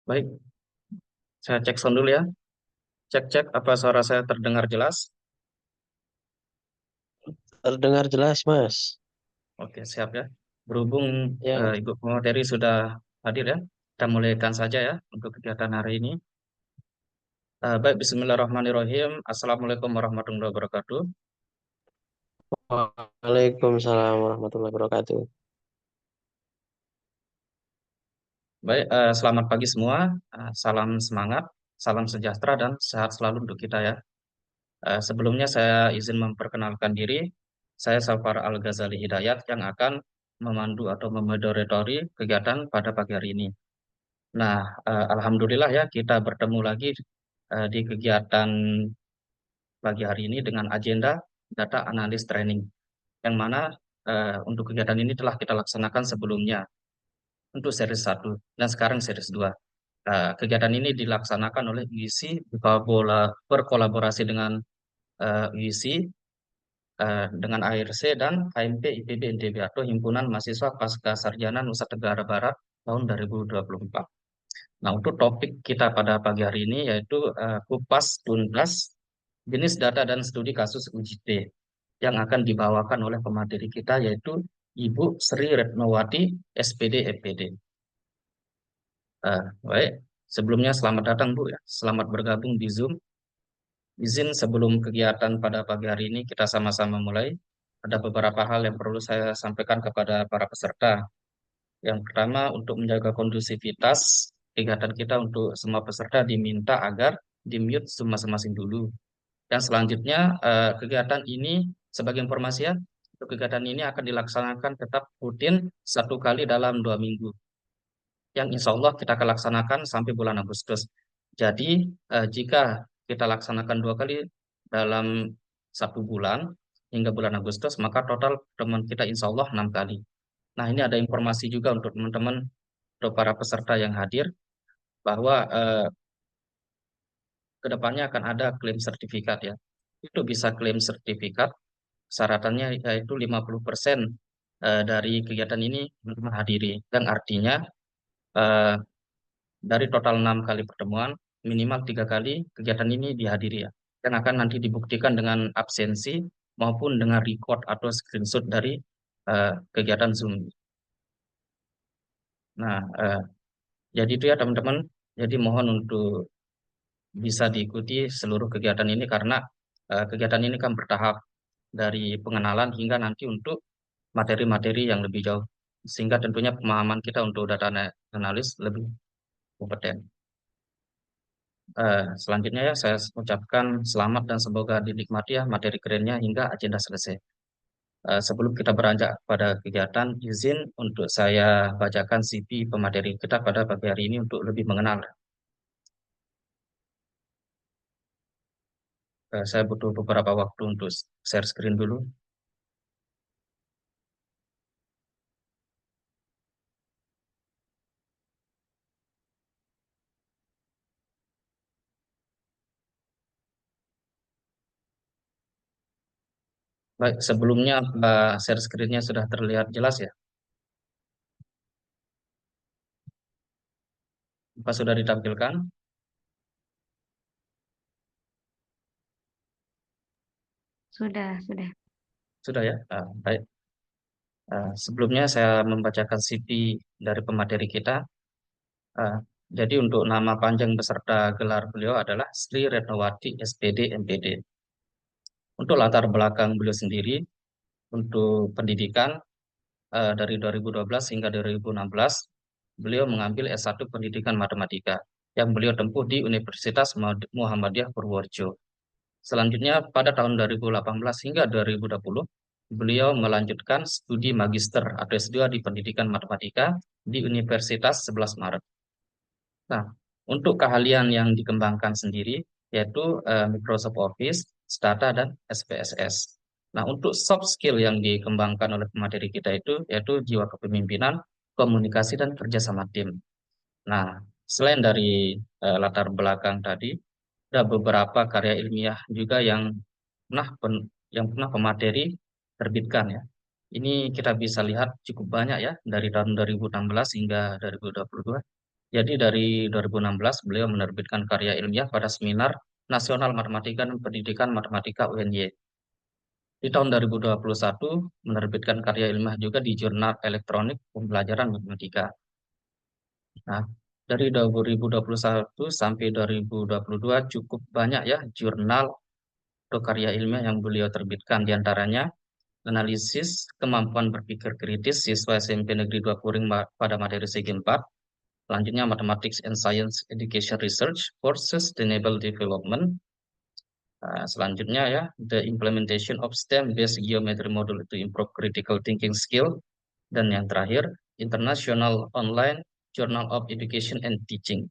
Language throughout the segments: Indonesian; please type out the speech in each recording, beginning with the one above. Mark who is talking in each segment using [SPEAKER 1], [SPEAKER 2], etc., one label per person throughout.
[SPEAKER 1] Baik, saya cek sound dulu ya. Cek cek apa suara saya terdengar jelas?
[SPEAKER 2] Terdengar jelas, Mas.
[SPEAKER 1] Oke, siap ya. Berhubung
[SPEAKER 2] Ya,
[SPEAKER 1] Ibu pemateri sudah hadir ya, kita mulaikan saja ya untuk kegiatan hari ini. Baik, Bismillahirrahmanirrahim. Assalamualaikum warahmatullahi wabarakatuh.
[SPEAKER 2] Waalaikumsalam warahmatullahi wabarakatuh.
[SPEAKER 1] Baik, selamat pagi semua. Salam semangat, salam sejahtera dan sehat selalu untuk kita ya. Sebelumnya saya izin memperkenalkan diri. Saya Safar Al-Ghazali Hidayat yang akan memandu atau memoderatori kegiatan pada pagi hari ini. Nah, alhamdulillah ya kita bertemu lagi di kegiatan pagi hari ini dengan agenda data analis training, yang mana untuk kegiatan ini telah kita laksanakan sebelumnya untuk seri 1 dan sekarang seri 2. Kegiatan ini dilaksanakan oleh UISI berkolaborasi dengan UISI, dengan ARC dan HMP IPB NTB atau Himpunan Mahasiswa Pasca Sarjana Nusa Tenggara Barat tahun 2024. Nah, untuk topik kita pada pagi hari ini yaitu kupas tuntas jenis data dan studi kasus UJT yang akan dibawakan oleh pemateri kita yaitu Ibu Sri Retnowati, SPD FPD. Baik, sebelumnya selamat datang Bu ya, selamat bergabung di Zoom. Izin sebelum kegiatan pada pagi hari ini kita sama-sama mulai. Ada beberapa hal yang perlu saya sampaikan kepada para peserta. Yang pertama, untuk menjaga kondusivitas kegiatan kita untuk semua peserta diminta agar di-mute Zoom masing-masing dulu. Dan selanjutnya, kegiatan ini sebagai informasi ya, untuk kegiatan ini akan dilaksanakan tetap rutin 1 kali dalam 2 minggu, yang insya Allah kita akan laksanakan sampai bulan Agustus. Jadi, jika kita laksanakan 2 kali dalam 1 bulan hingga bulan Agustus, maka total pertemuan kita insya Allah 6 kali. Nah, ini ada informasi juga untuk teman-teman, untuk para peserta yang hadir, bahwa kedepannya akan ada klaim sertifikat ya. Itu bisa klaim sertifikat, syaratannya yaitu 50% dari kegiatan ini menghadiri. Dan artinya eh, dari total 6 kali pertemuan, minimal 3 kali kegiatan ini dihadiri ya. Dan akan nanti dibuktikan dengan absensi maupun dengan record atau screenshot dari kegiatan Zoom. Nah, jadi itu ya teman-teman. Jadi mohon untuk bisa diikuti seluruh kegiatan ini karena kegiatan ini kan bertahap dari pengenalan hingga nanti untuk materi-materi yang lebih jauh, sehingga tentunya pemahaman kita untuk data analis lebih kompeten. Selanjutnya ya saya ucapkan selamat dan semoga dinikmati ya materi kerennya hingga agenda selesai. Sebelum kita beranjak pada kegiatan, izin untuk saya bacakan CV pemateri kita pada pagi hari ini untuk lebih mengenal. Saya butuh beberapa waktu untuk share screen dulu. Baik, sebelumnya share screen-nya sudah terlihat jelas ya? Apa sudah ditampilkan?
[SPEAKER 3] Sudah, sudah.
[SPEAKER 1] Sudah ya? Baik. Sebelumnya saya membacakan CV dari pemateri kita. Ah, jadi untuk nama panjang beserta gelar beliau adalah Sri Retnowati SPD MPD. Untuk latar belakang beliau sendiri, untuk pendidikan dari 2012 hingga 2016, beliau mengambil S1 Pendidikan Matematika yang beliau tempuh di Universitas Muhammadiyah Purworejo. Selanjutnya pada tahun 2018 hingga 2020, beliau melanjutkan studi magister atau S2 di Pendidikan Matematika di Universitas 11 Maret. Nah, untuk keahlian yang dikembangkan sendiri yaitu Microsoft Office, Stata, dan SPSS. Nah, untuk soft skill yang dikembangkan oleh pemateri kita itu yaitu jiwa kepemimpinan, komunikasi, dan kerja sama tim. Nah, selain dari latar belakang tadi, ada beberapa karya ilmiah juga yang pernah pemateri terbitkan ya. Ini kita bisa lihat cukup banyak ya dari tahun 2016 hingga 2022. Jadi dari 2016 beliau menerbitkan karya ilmiah pada Seminar Nasional Matematika dan Pendidikan Matematika UNY. Di tahun 2021 menerbitkan karya ilmiah juga di Jurnal Elektronik Pembelajaran Matematika. Nah, dari 2021 sampai 2022 cukup banyak ya jurnal atau karya ilmiah yang beliau terbitkan, diantaranya analisis kemampuan berpikir kritis siswa SMP Negeri 2 Puring pada materi Segi 4, selanjutnya Mathematics and Science Education Research for Sustainable Development, selanjutnya ya The Implementation of STEM-based Geometry Model to Improve Critical Thinking Skill, dan yang terakhir International Online Journal of Education and Teaching.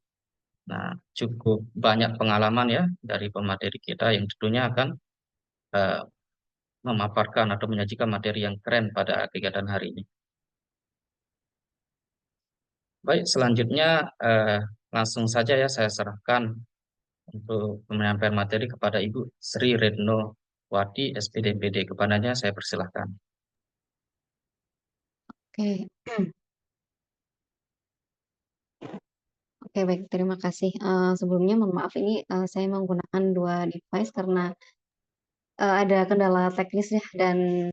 [SPEAKER 1] Nah, cukup banyak pengalaman ya dari pemateri kita yang tentunya akan eh, memaparkan atau menyajikan materi yang keren pada kegiatan hari ini. Baik, selanjutnya langsung saja ya saya serahkan untuk penyampaian materi kepada Ibu Sri Retno Wati, SPD-MPD. Kepadanya saya persilahkan.
[SPEAKER 3] Oke. Oke, baik. Terima kasih. Sebelumnya mohon maaf ini saya menggunakan dua device karena ada kendala teknis ya, dan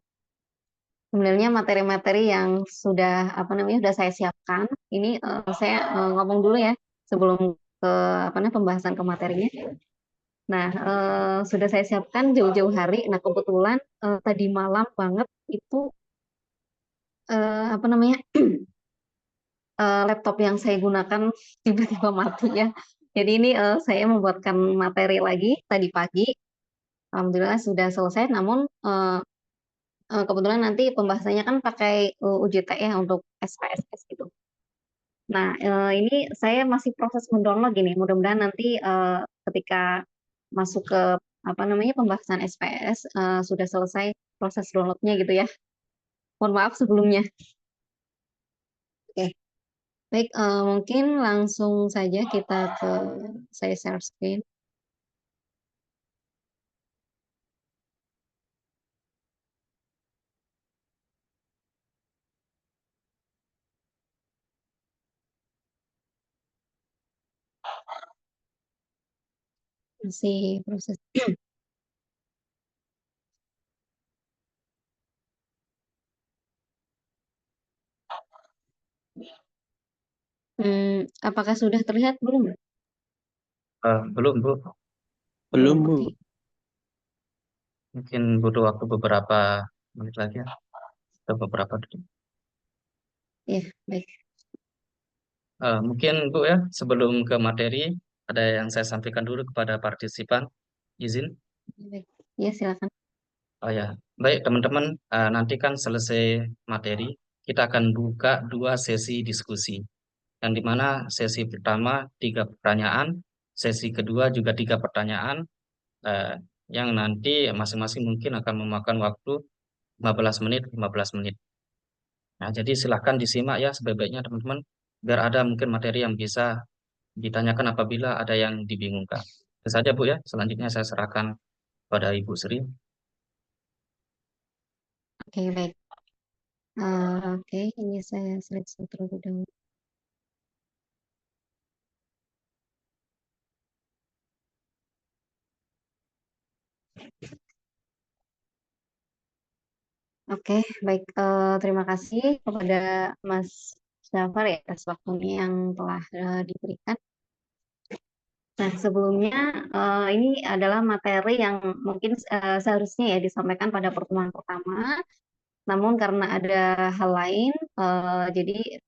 [SPEAKER 3] sebenarnya materi-materi yang sudah sudah saya siapkan. Ini saya ngomong dulu ya sebelum ke pembahasan ke materinya. Nah, sudah saya siapkan jauh-jauh hari. Nah, kebetulan tadi malam banget itu laptop yang saya gunakan tiba-tiba mati ya. Jadi ini saya membuatkan materi lagi tadi pagi. Alhamdulillah sudah selesai. Namun kebetulan nanti pembahasannya kan pakai UJT ya untuk SPSS gitu. Nah, ini saya masih proses mendownload gini. Mudah-mudahan nanti ketika masuk ke pembahasan SPS sudah selesai proses downloadnya gitu ya. Mohon maaf sebelumnya. Oke, baik. Mungkin langsung saja kita ke saya share screen. Masih proses. Apakah sudah terlihat belum?
[SPEAKER 1] Belum, Bu.
[SPEAKER 2] Belum, Bu.
[SPEAKER 3] Oke.
[SPEAKER 1] Mungkin butuh waktu beberapa menit lagi ya. Atau beberapa detik.
[SPEAKER 3] Ya, baik.
[SPEAKER 1] Mungkin Bu ya, sebelum ke materi, ada yang saya sampaikan dulu kepada partisipan. Izin.
[SPEAKER 3] Baik. Ya, silakan.
[SPEAKER 1] Oh ya, baik teman-teman, nanti kan selesai materi, kita akan buka 2 sesi diskusi. Yang dimana sesi pertama 3 pertanyaan, sesi kedua juga 3 pertanyaan, eh, yang nanti masing-masing mungkin akan memakan waktu 15 menit, 15 menit. Nah, jadi silahkan disimak ya sebaik-baiknya teman-teman, biar ada mungkin materi yang bisa ditanyakan apabila ada yang dibingungkan. Itu saja Bu ya, selanjutnya saya serahkan pada Ibu Sri.
[SPEAKER 3] Oke, baik. Oke, ini saya seleksi terlebih dahulu. Oke, baik. Terima kasih kepada Mas Syafar ya atas waktunya yang telah diberikan. Nah, sebelumnya ini adalah materi yang mungkin seharusnya ya disampaikan pada pertemuan pertama, namun karena ada hal lain, jadi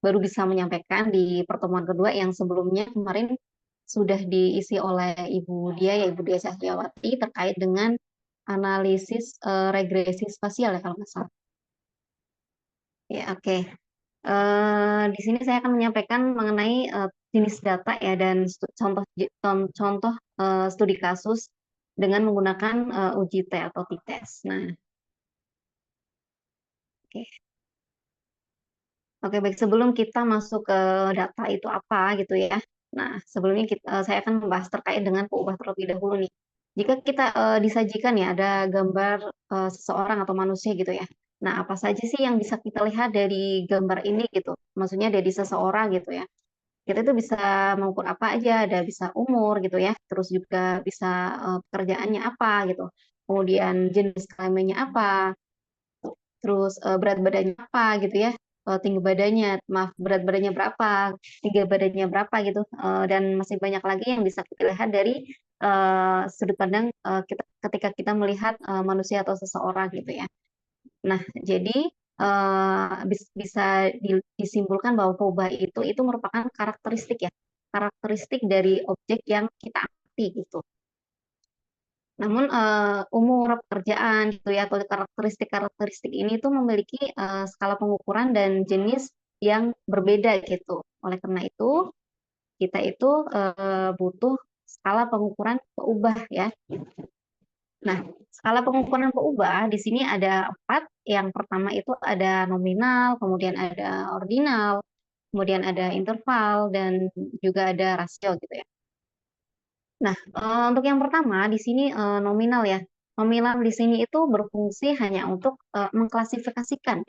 [SPEAKER 3] baru bisa menyampaikan di pertemuan kedua yang sebelumnya kemarin sudah diisi oleh Ibu Dia Cahyawati terkait dengan analisis regresi spasial ya kalau nggak salah. Ya, oke. Di sini saya akan menyampaikan mengenai jenis data ya dan contoh studi kasus dengan menggunakan uji T atau t-test. Nah, oke. Oke, baik. Sebelum kita masuk ke data itu apa gitu ya. Nah, sebelumnya saya akan membahas terkait dengan peubah terlebih dahulu nih. Jika kita disajikan ya ada gambar seseorang atau manusia gitu ya. Nah, apa saja sih yang bisa kita lihat dari gambar ini gitu? Maksudnya dari seseorang gitu ya. kita itu bisa mengukur apa aja, ada bisa umur gitu ya, terus juga bisa pekerjaannya apa gitu, kemudian jenis kelaminnya apa, terus berat badannya apa gitu ya, tinggi badannya, maaf berat badannya berapa, tinggi badannya berapa gitu, dan masih banyak lagi yang bisa kita lihat dari sudut pandang kita ketika kita melihat manusia atau seseorang gitu ya. Nah, jadi bisa disimpulkan bahwa perubahan itu merupakan karakteristik ya, karakteristik dari objek yang kita amati gitu. Namun umur pekerjaan gitu ya atau karakteristik-karakteristik ini tuh memiliki skala pengukuran dan jenis yang berbeda gitu. Oleh karena itu kita itu butuh skala pengukuran peubah ya. Nah, skala pengukuran peubah di sini ada 4. Yang pertama itu ada nominal, kemudian ada ordinal, kemudian ada interval, dan juga ada rasio gitu ya. Nah, untuk yang pertama di sini nominal ya. Nominal di sini itu berfungsi hanya untuk mengklasifikasikan.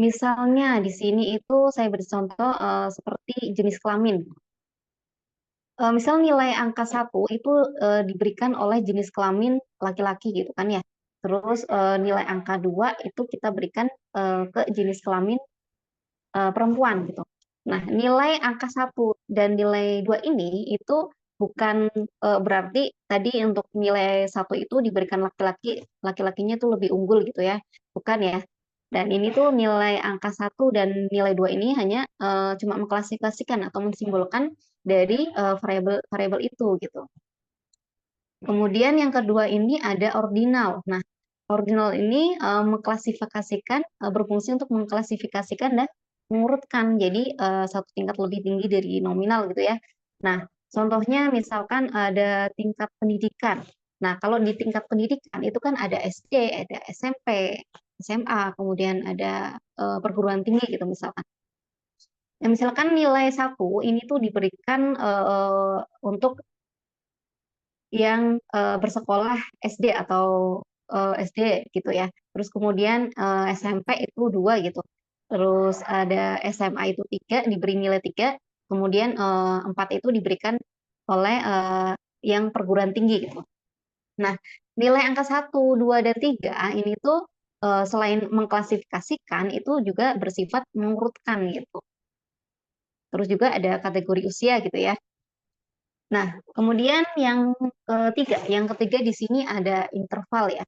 [SPEAKER 3] Misalnya di sini itu saya beri contoh seperti jenis kelamin. Misal nilai angka 1 itu diberikan oleh jenis kelamin laki-laki gitu kan ya. Terus nilai angka 2 itu kita berikan ke jenis kelamin perempuan gitu. Nah, nilai angka 1 dan nilai 2 ini itu bukan berarti tadi untuk nilai 1 itu diberikan laki-laki, laki-lakinya itu lebih unggul gitu ya. Bukan ya. Dan ini tuh nilai angka 1 dan nilai 2 ini hanya cuma mengklasifikasikan atau mensimbolkan dari variabel itu gitu. Kemudian yang kedua ini ada ordinal. Nah, ordinal ini mengklasifikasikan, berfungsi untuk mengklasifikasikan dan mengurutkan. Jadi satu tingkat lebih tinggi dari nominal gitu ya. Nah, contohnya misalkan ada tingkat pendidikan. Nah, kalau di tingkat pendidikan itu kan ada SD, ada SMP, SMA, kemudian ada perguruan tinggi gitu misalkan. Ya, misalkan nilai 1 ini tuh diberikan untuk yang bersekolah SD atau SD gitu ya. Terus kemudian SMP itu 2 gitu. Terus ada SMA itu 3, diberi nilai 3, kemudian 4 itu diberikan oleh yang perguruan tinggi gitu. Nah, nilai angka 1, 2, dan 3 ini tuh selain mengklasifikasikan itu juga bersifat mengurutkan gitu. Terus juga ada kategori usia gitu ya. Nah, kemudian yang ketiga di sini ada interval ya.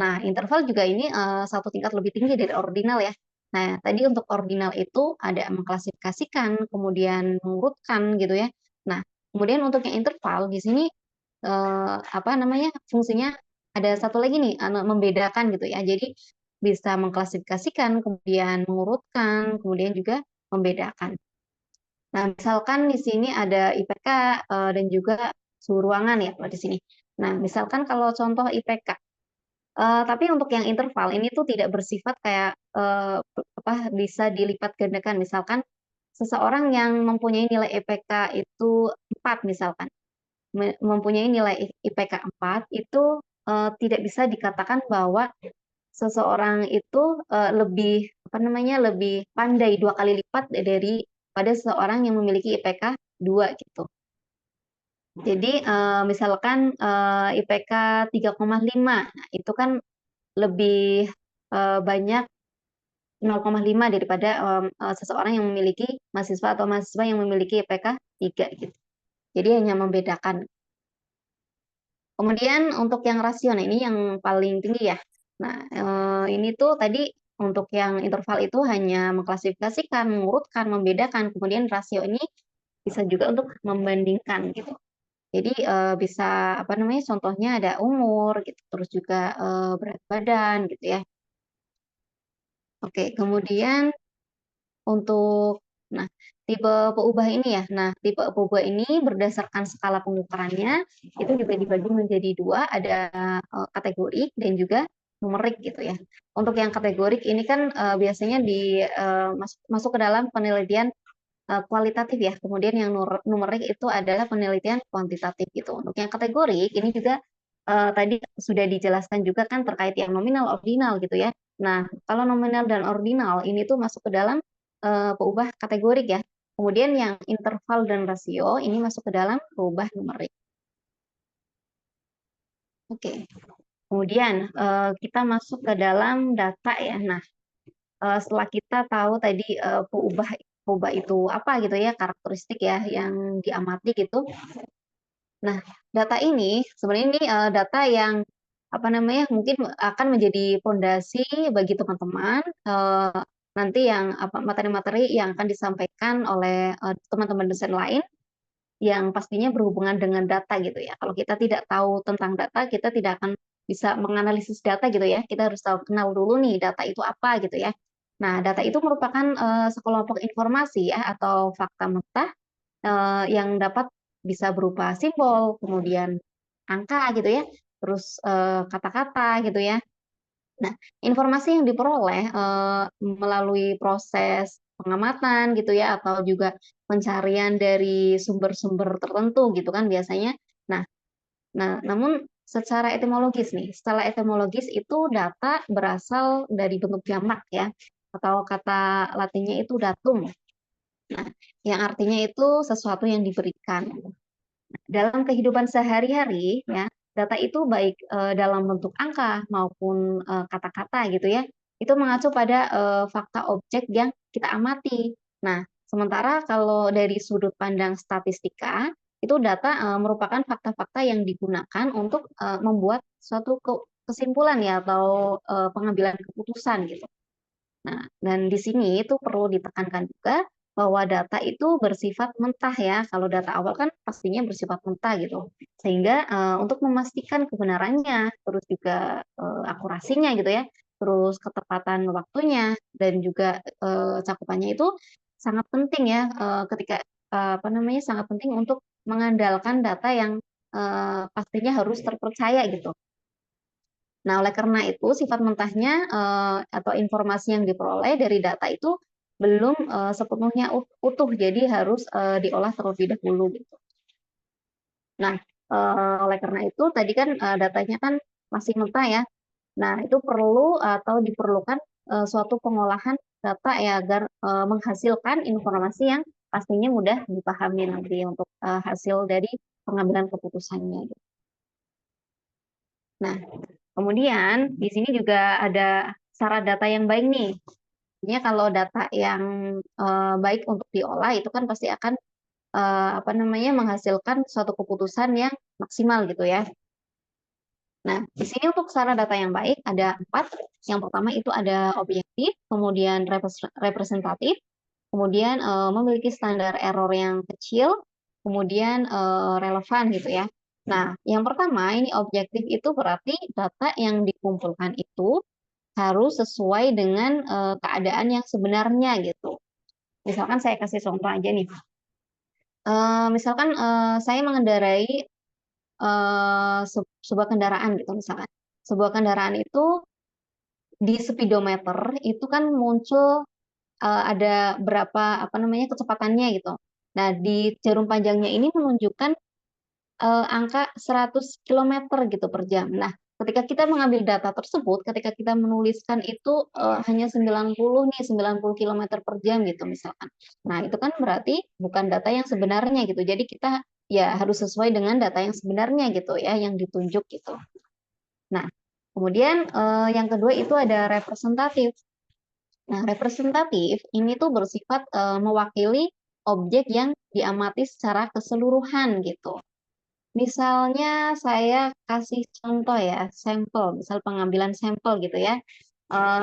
[SPEAKER 3] Nah, interval juga ini satu tingkat lebih tinggi dari ordinal ya. Nah, tadi untuk ordinal itu ada mengklasifikasikan, kemudian mengurutkan gitu ya. Nah, kemudian untuk yang interval di sini apa namanya fungsinya ada satu lagi nih, membedakan gitu ya. Jadi bisa mengklasifikasikan, kemudian mengurutkan, kemudian juga membedakan. Nah, misalkan di sini ada IPK dan juga suhu ruangan ya kalau di sini. Nah, misalkan kalau contoh IPK, tapi untuk yang interval ini tuh tidak bersifat kayak apa bisa dilipat gandakan. Misalkan seseorang yang mempunyai nilai IPK itu 4 misalkan, mempunyai nilai IPK 4 itu tidak bisa dikatakan bahwa seseorang itu lebih apa namanya lebih pandai 2 kali lipat dari pada seseorang yang memiliki IPK 2 gitu. Jadi misalkan IPK 3,5, nah itu kan lebih banyak 0,5 daripada seseorang yang memiliki mahasiswa atau mahasiswa yang memiliki IPK 3 gitu. Jadi hanya membedakan. Kemudian untuk yang rasio, nah ini yang paling tinggi ya. Nah, ini tuh tadi untuk yang interval itu hanya mengklasifikasikan, mengurutkan, membedakan. Kemudian rasio ini bisa juga untuk membandingkan gitu. Jadi bisa apa namanya? Contohnya ada umur gitu, terus juga berat badan gitu ya. Oke, kemudian untuk nah tipe peubah ini ya. Nah, tipe peubah ini berdasarkan skala pengukurannya itu juga dibagi menjadi 2, ada kategorik dan juga numerik gitu ya. Untuk yang kategorik ini kan biasanya masuk ke dalam penelitian kualitatif ya. Kemudian yang numerik itu adalah penelitian kuantitatif gitu. Untuk yang kategorik ini juga tadi sudah dijelaskan juga kan terkait yang nominal, ordinal gitu ya. Nah, kalau nominal dan ordinal ini tuh masuk ke dalam peubah kategorik ya. Kemudian yang interval dan rasio ini masuk ke dalam rubah numerik. Oke. Kemudian kita masuk ke dalam data ya. Nah, setelah kita tahu tadi peubah itu apa gitu ya, karakteristik ya yang diamati gitu. Nah, data ini sebenarnya ini data yang apa namanya mungkin akan menjadi fondasi bagi teman-teman nanti yang materi-materi yang akan disampaikan oleh teman-teman dosen lain yang pastinya berhubungan dengan data gitu ya. Kalau kita tidak tahu tentang data, kita tidak akan bisa menganalisis data gitu ya. Kita harus tahu kenal dulu nih data itu apa gitu ya. Nah, data itu merupakan sekelompok informasi ya atau fakta mentah yang dapat bisa berupa simbol, kemudian angka gitu ya, terus kata-kata gitu ya. Nah, informasi yang diperoleh melalui proses pengamatan gitu ya, atau juga pencarian dari sumber-sumber tertentu gitu kan biasanya. Nah, namun secara etimologis nih, secara etimologis itu data berasal dari bentuk jamak ya, atau kata Latinnya itu datum. Nah, yang artinya itu sesuatu yang diberikan. Dalam kehidupan sehari-hari ya, data itu baik dalam bentuk angka maupun kata-kata gitu ya, itu mengacu pada fakta objek yang kita amati. Nah, sementara kalau dari sudut pandang statistika, itu data merupakan fakta-fakta yang digunakan untuk membuat suatu kesimpulan ya atau pengambilan keputusan gitu. Nah, dan di sini itu perlu ditekankan juga bahwa data itu bersifat mentah ya. Kalau data awal kan pastinya bersifat mentah gitu. Sehingga untuk memastikan kebenarannya, terus juga akurasinya gitu ya, terus ketepatan waktunya dan juga cakupannya itu sangat penting ya ketika apa namanya sangat penting untuk mengandalkan data yang pastinya harus terpercaya gitu. Nah, oleh karena itu sifat mentahnya atau informasi yang diperoleh dari data itu belum sepenuhnya utuh, jadi harus diolah terlebih dahulu gitu. Nah, oleh karena itu tadi kan datanya kan masih mentah ya. Nah, itu perlu atau diperlukan suatu pengolahan data ya agar menghasilkan informasi yang pastinya mudah dipahami nanti untuk hasil dari pengambilan keputusannya gitu. Nah, kemudian di sini juga ada syarat data yang baik nih. Artinya kalau data yang baik untuk diolah itu kan pasti akan apa namanya menghasilkan suatu keputusan yang maksimal gitu ya. Nah, di sini untuk syarat data yang baik ada 4. Yang pertama itu ada objektif, kemudian representatif, kemudian memiliki standar error yang kecil, kemudian relevan gitu ya. Nah, yang pertama ini objektif itu berarti data yang dikumpulkan itu harus sesuai dengan keadaan yang sebenarnya gitu. Misalkan saya kasih contoh aja nih. Misalkan saya mengendarai sebuah kendaraan gitu misalkan. Sebuah kendaraan itu di speedometer itu kan muncul ada berapa apa namanya kecepatannya gitu. Nah, di jarum panjangnya ini menunjukkan angka 100 kilometer gitu per jam. Nah, ketika kita mengambil data tersebut, ketika kita menuliskan itu hanya 90 nih, 90 kilometer per jam gitu misalkan. Nah, itu kan berarti bukan data yang sebenarnya gitu. Jadi kita ya harus sesuai dengan data yang sebenarnya gitu ya, yang ditunjuk gitu. Nah, kemudian yang kedua itu ada representatif. Nah, representatif ini tuh bersifat mewakili objek yang diamati secara keseluruhan gitu. Misalnya saya kasih contoh ya, sampel, misal pengambilan sampel gitu ya,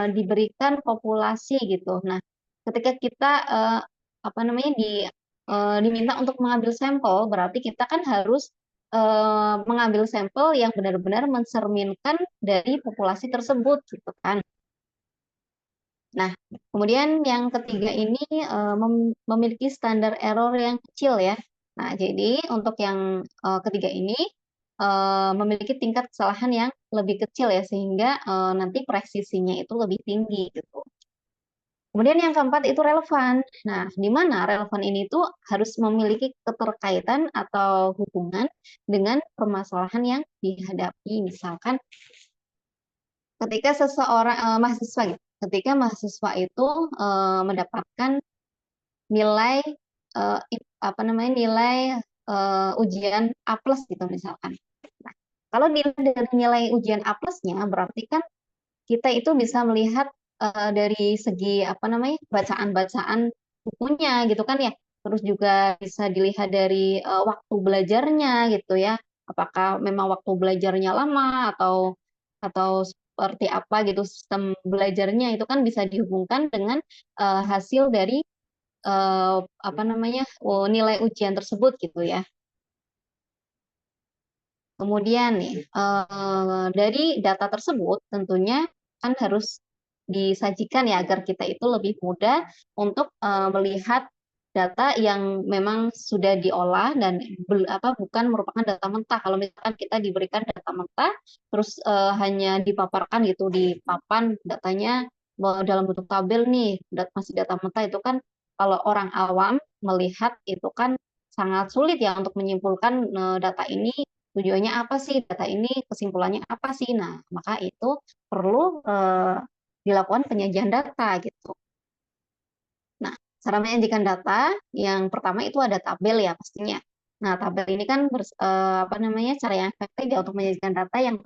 [SPEAKER 3] diberikan populasi gitu. Nah, ketika kita apa namanya diminta untuk mengambil sampel, berarti kita kan harus mengambil sampel yang benar-benar mencerminkan dari populasi tersebut gitu kan. Nah, kemudian yang ketiga ini memiliki standar error yang kecil ya. Nah, jadi untuk yang ketiga ini memiliki tingkat kesalahan yang lebih kecil ya, sehingga nanti presisinya itu lebih tinggi gitu. Kemudian yang keempat itu relevan. Nah, di mana relevan ini tuh harus memiliki keterkaitan atau hubungan dengan permasalahan yang dihadapi. Misalkan ketika seseorang mahasiswa gitu, ketika mahasiswa itu mendapatkan nilai apa namanya nilai ujian A+ gitu misalkan. Nah, kalau dilihat dari nilai ujian A plusnya, berarti kan kita itu bisa melihat dari segi apa namanya bacaan-bacaan bukunya gitu kan ya. Terus juga bisa dilihat dari waktu belajarnya gitu ya. Apakah memang waktu belajarnya lama atau seperti apa gitu sistem belajarnya itu kan bisa dihubungkan dengan hasil dari apa namanya nilai ujian tersebut gitu ya. Kemudian nih, dari data tersebut tentunya kan harus disajikan ya agar kita itu lebih mudah untuk melihat data yang memang sudah diolah dan bukan merupakan data mentah. Kalau misalkan kita diberikan data mentah, terus hanya dipaparkan gitu di papan datanya dalam bentuk tabel nih, masih data mentah itu kan kalau orang awam melihat itu kan sangat sulit ya untuk menyimpulkan data ini tujuannya apa sih, data ini kesimpulannya apa sih. Nah, maka itu perlu dilakukan penyajian data gitu. Nah, cara menyajikan data yang pertama itu ada tabel ya pastinya. Nah, tabel ini kan apa namanya cara yang efektif ya untuk menyajikan data yang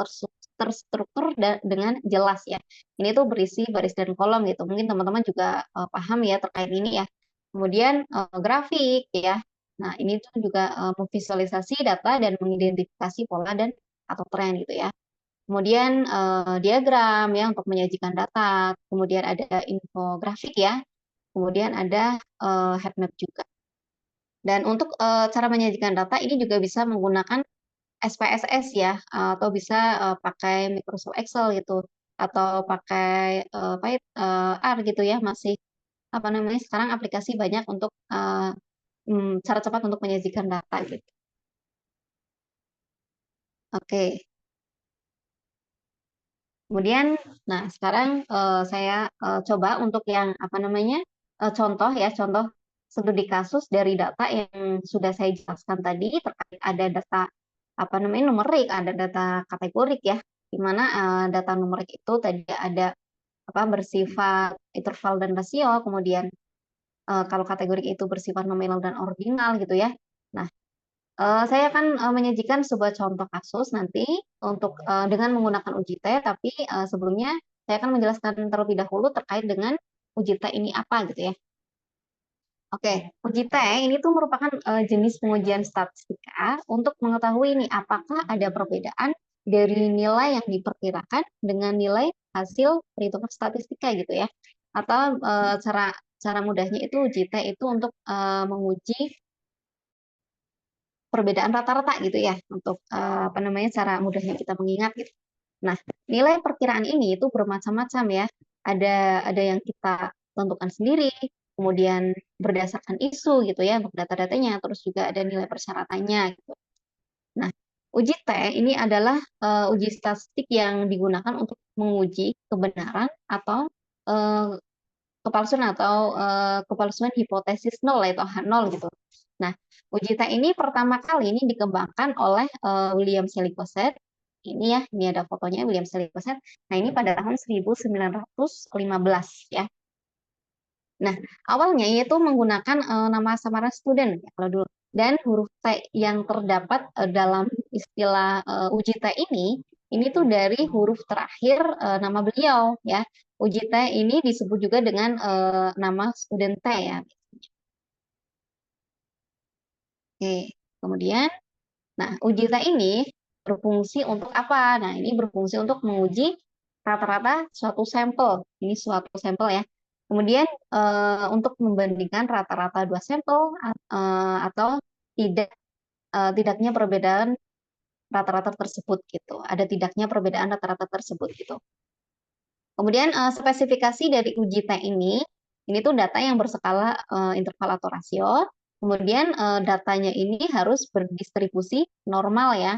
[SPEAKER 3] terstruktur dengan jelas ya. Ini tuh berisi baris dan kolom gitu. Mungkin teman-teman juga paham ya terkait ini ya. Kemudian grafik ya. Nah, ini tuh juga memvisualisasi data dan mengidentifikasi pola dan atau tren gitu ya. Kemudian diagram ya untuk menyajikan data. Kemudian ada infografik ya. Kemudian ada heat map juga. Dan untuk cara menyajikan data ini juga bisa menggunakan SPSS ya, atau bisa pakai Microsoft Excel gitu, atau pakai R gitu ya. Masih apa namanya sekarang aplikasi banyak untuk cara cepat untuk menyajikan data gitu. Oke. Kemudian, nah sekarang saya coba untuk yang apa namanya contoh ya, contoh studi kasus dari data yang sudah saya jelaskan tadi terkait ada data apa namanya numerik, ada data kategorik ya, di mana data numerik itu tadi ada apa bersifat interval dan rasio, kemudian kalau kategorik itu bersifat nominal dan ordinal gitu ya. Nah, saya akan menyajikan sebuah contoh kasus nanti untuk dengan menggunakan uji T, tapi sebelumnya saya akan menjelaskan terlebih dahulu terkait dengan uji T ini apa gitu ya. Oke, uji T ini tuh merupakan jenis pengujian statistika untuk mengetahui ini apakah ada perbedaan dari nilai yang diperkirakan dengan nilai hasil perhitungan statistika gitu ya. Atau cara cara mudahnya itu uji T itu untuk menguji perbedaan rata-rata gitu ya untuk apa namanya cara mudahnya kita mengingat gitu. Nah, nilai perkiraan ini itu bermacam-macam ya. Ada yang kita tentukan sendiri, kemudian berdasarkan isu gitu ya untuk data-datanya, terus juga ada nilai persyaratannya gitu. Nah, uji T ini adalah uji statistik yang digunakan untuk menguji kebenaran atau uh, kepalsuan hipotesis nol atau H0 gitu. Nah, uji T ini pertama kali ini dikembangkan oleh William Selicoset. Ini ya, ini ada fotonya William Selicoset. Nah, ini pada tahun 1915 ya. Nah, awalnya itu menggunakan nama samaran student ya, kalau dulu. Dan huruf T yang terdapat dalam istilah uji T ini tuh dari huruf terakhir nama beliau ya. Uji T ini disebut juga dengan nama student T ya. Oke, kemudian, nah uji T ini berfungsi untuk apa? Nah, ini berfungsi untuk menguji rata-rata suatu sampel. Ini suatu sampel ya. Kemudian untuk membandingkan rata-rata dua sampel atau tidaknya perbedaan rata-rata tersebut gitu. Ada tidaknya perbedaan rata-rata tersebut gitu. Kemudian spesifikasi dari uji T ini tuh data yang berskala interval atau rasio. Kemudian datanya ini harus berdistribusi normal ya.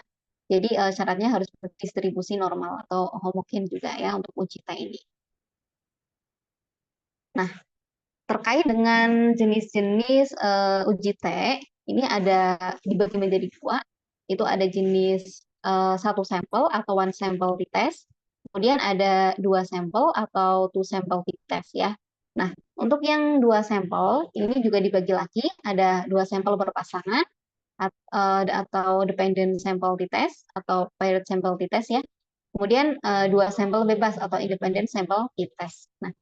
[SPEAKER 3] Jadi syaratnya harus berdistribusi normal atau homogen juga ya untuk uji T ini. Nah, terkait dengan jenis-jenis uji T, ini ada dibagi menjadi dua. Itu ada jenis satu sampel atau one sample t-test. Kemudian ada dua sampel atau two sample t-test ya. Nah, untuk yang 2 sampel, ini juga dibagi lagi, ada 2 sampel berpasangan, atau dependent sample t-test, atau paired sample t-test ya. Kemudian 2 sampel bebas atau independent sample t-test. Nah,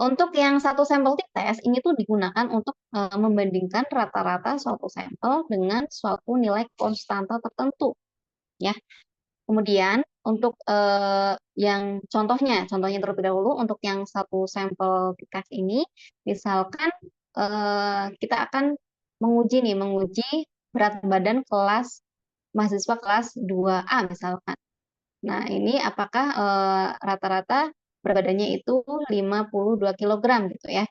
[SPEAKER 3] untuk yang 1 sampel t-test, ini tuh digunakan untuk membandingkan rata-rata suatu sampel dengan suatu nilai konstanta tertentu, ya. Kemudian untuk yang contohnya terlebih dahulu untuk yang 1 sampel t-test ini, misalkan kita akan menguji berat badan mahasiswa kelas 2A misalkan. Nah, ini apakah rata-rata berat badannya itu 52 kg gitu ya.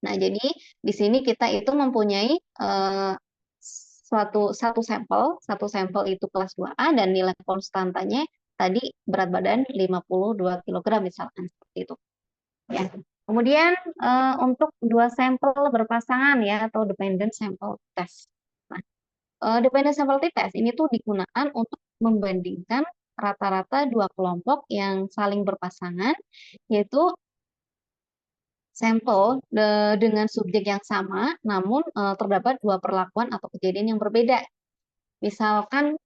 [SPEAKER 3] Nah, jadi di sini kita itu mempunyai satu sampel itu kelas 2A dan nilai konstantanya tadi berat badan 52 kg misalkan seperti itu. Ya. Kemudian untuk 2 sampel berpasangan ya atau dependent sample test. Nah, dependent sample test ini tuh digunakan untuk membandingkan rata-rata 2 kelompok yang saling berpasangan, yaitu sampel dengan subjek yang sama, namun terdapat 2 perlakuan atau kejadian yang berbeda. Misalkan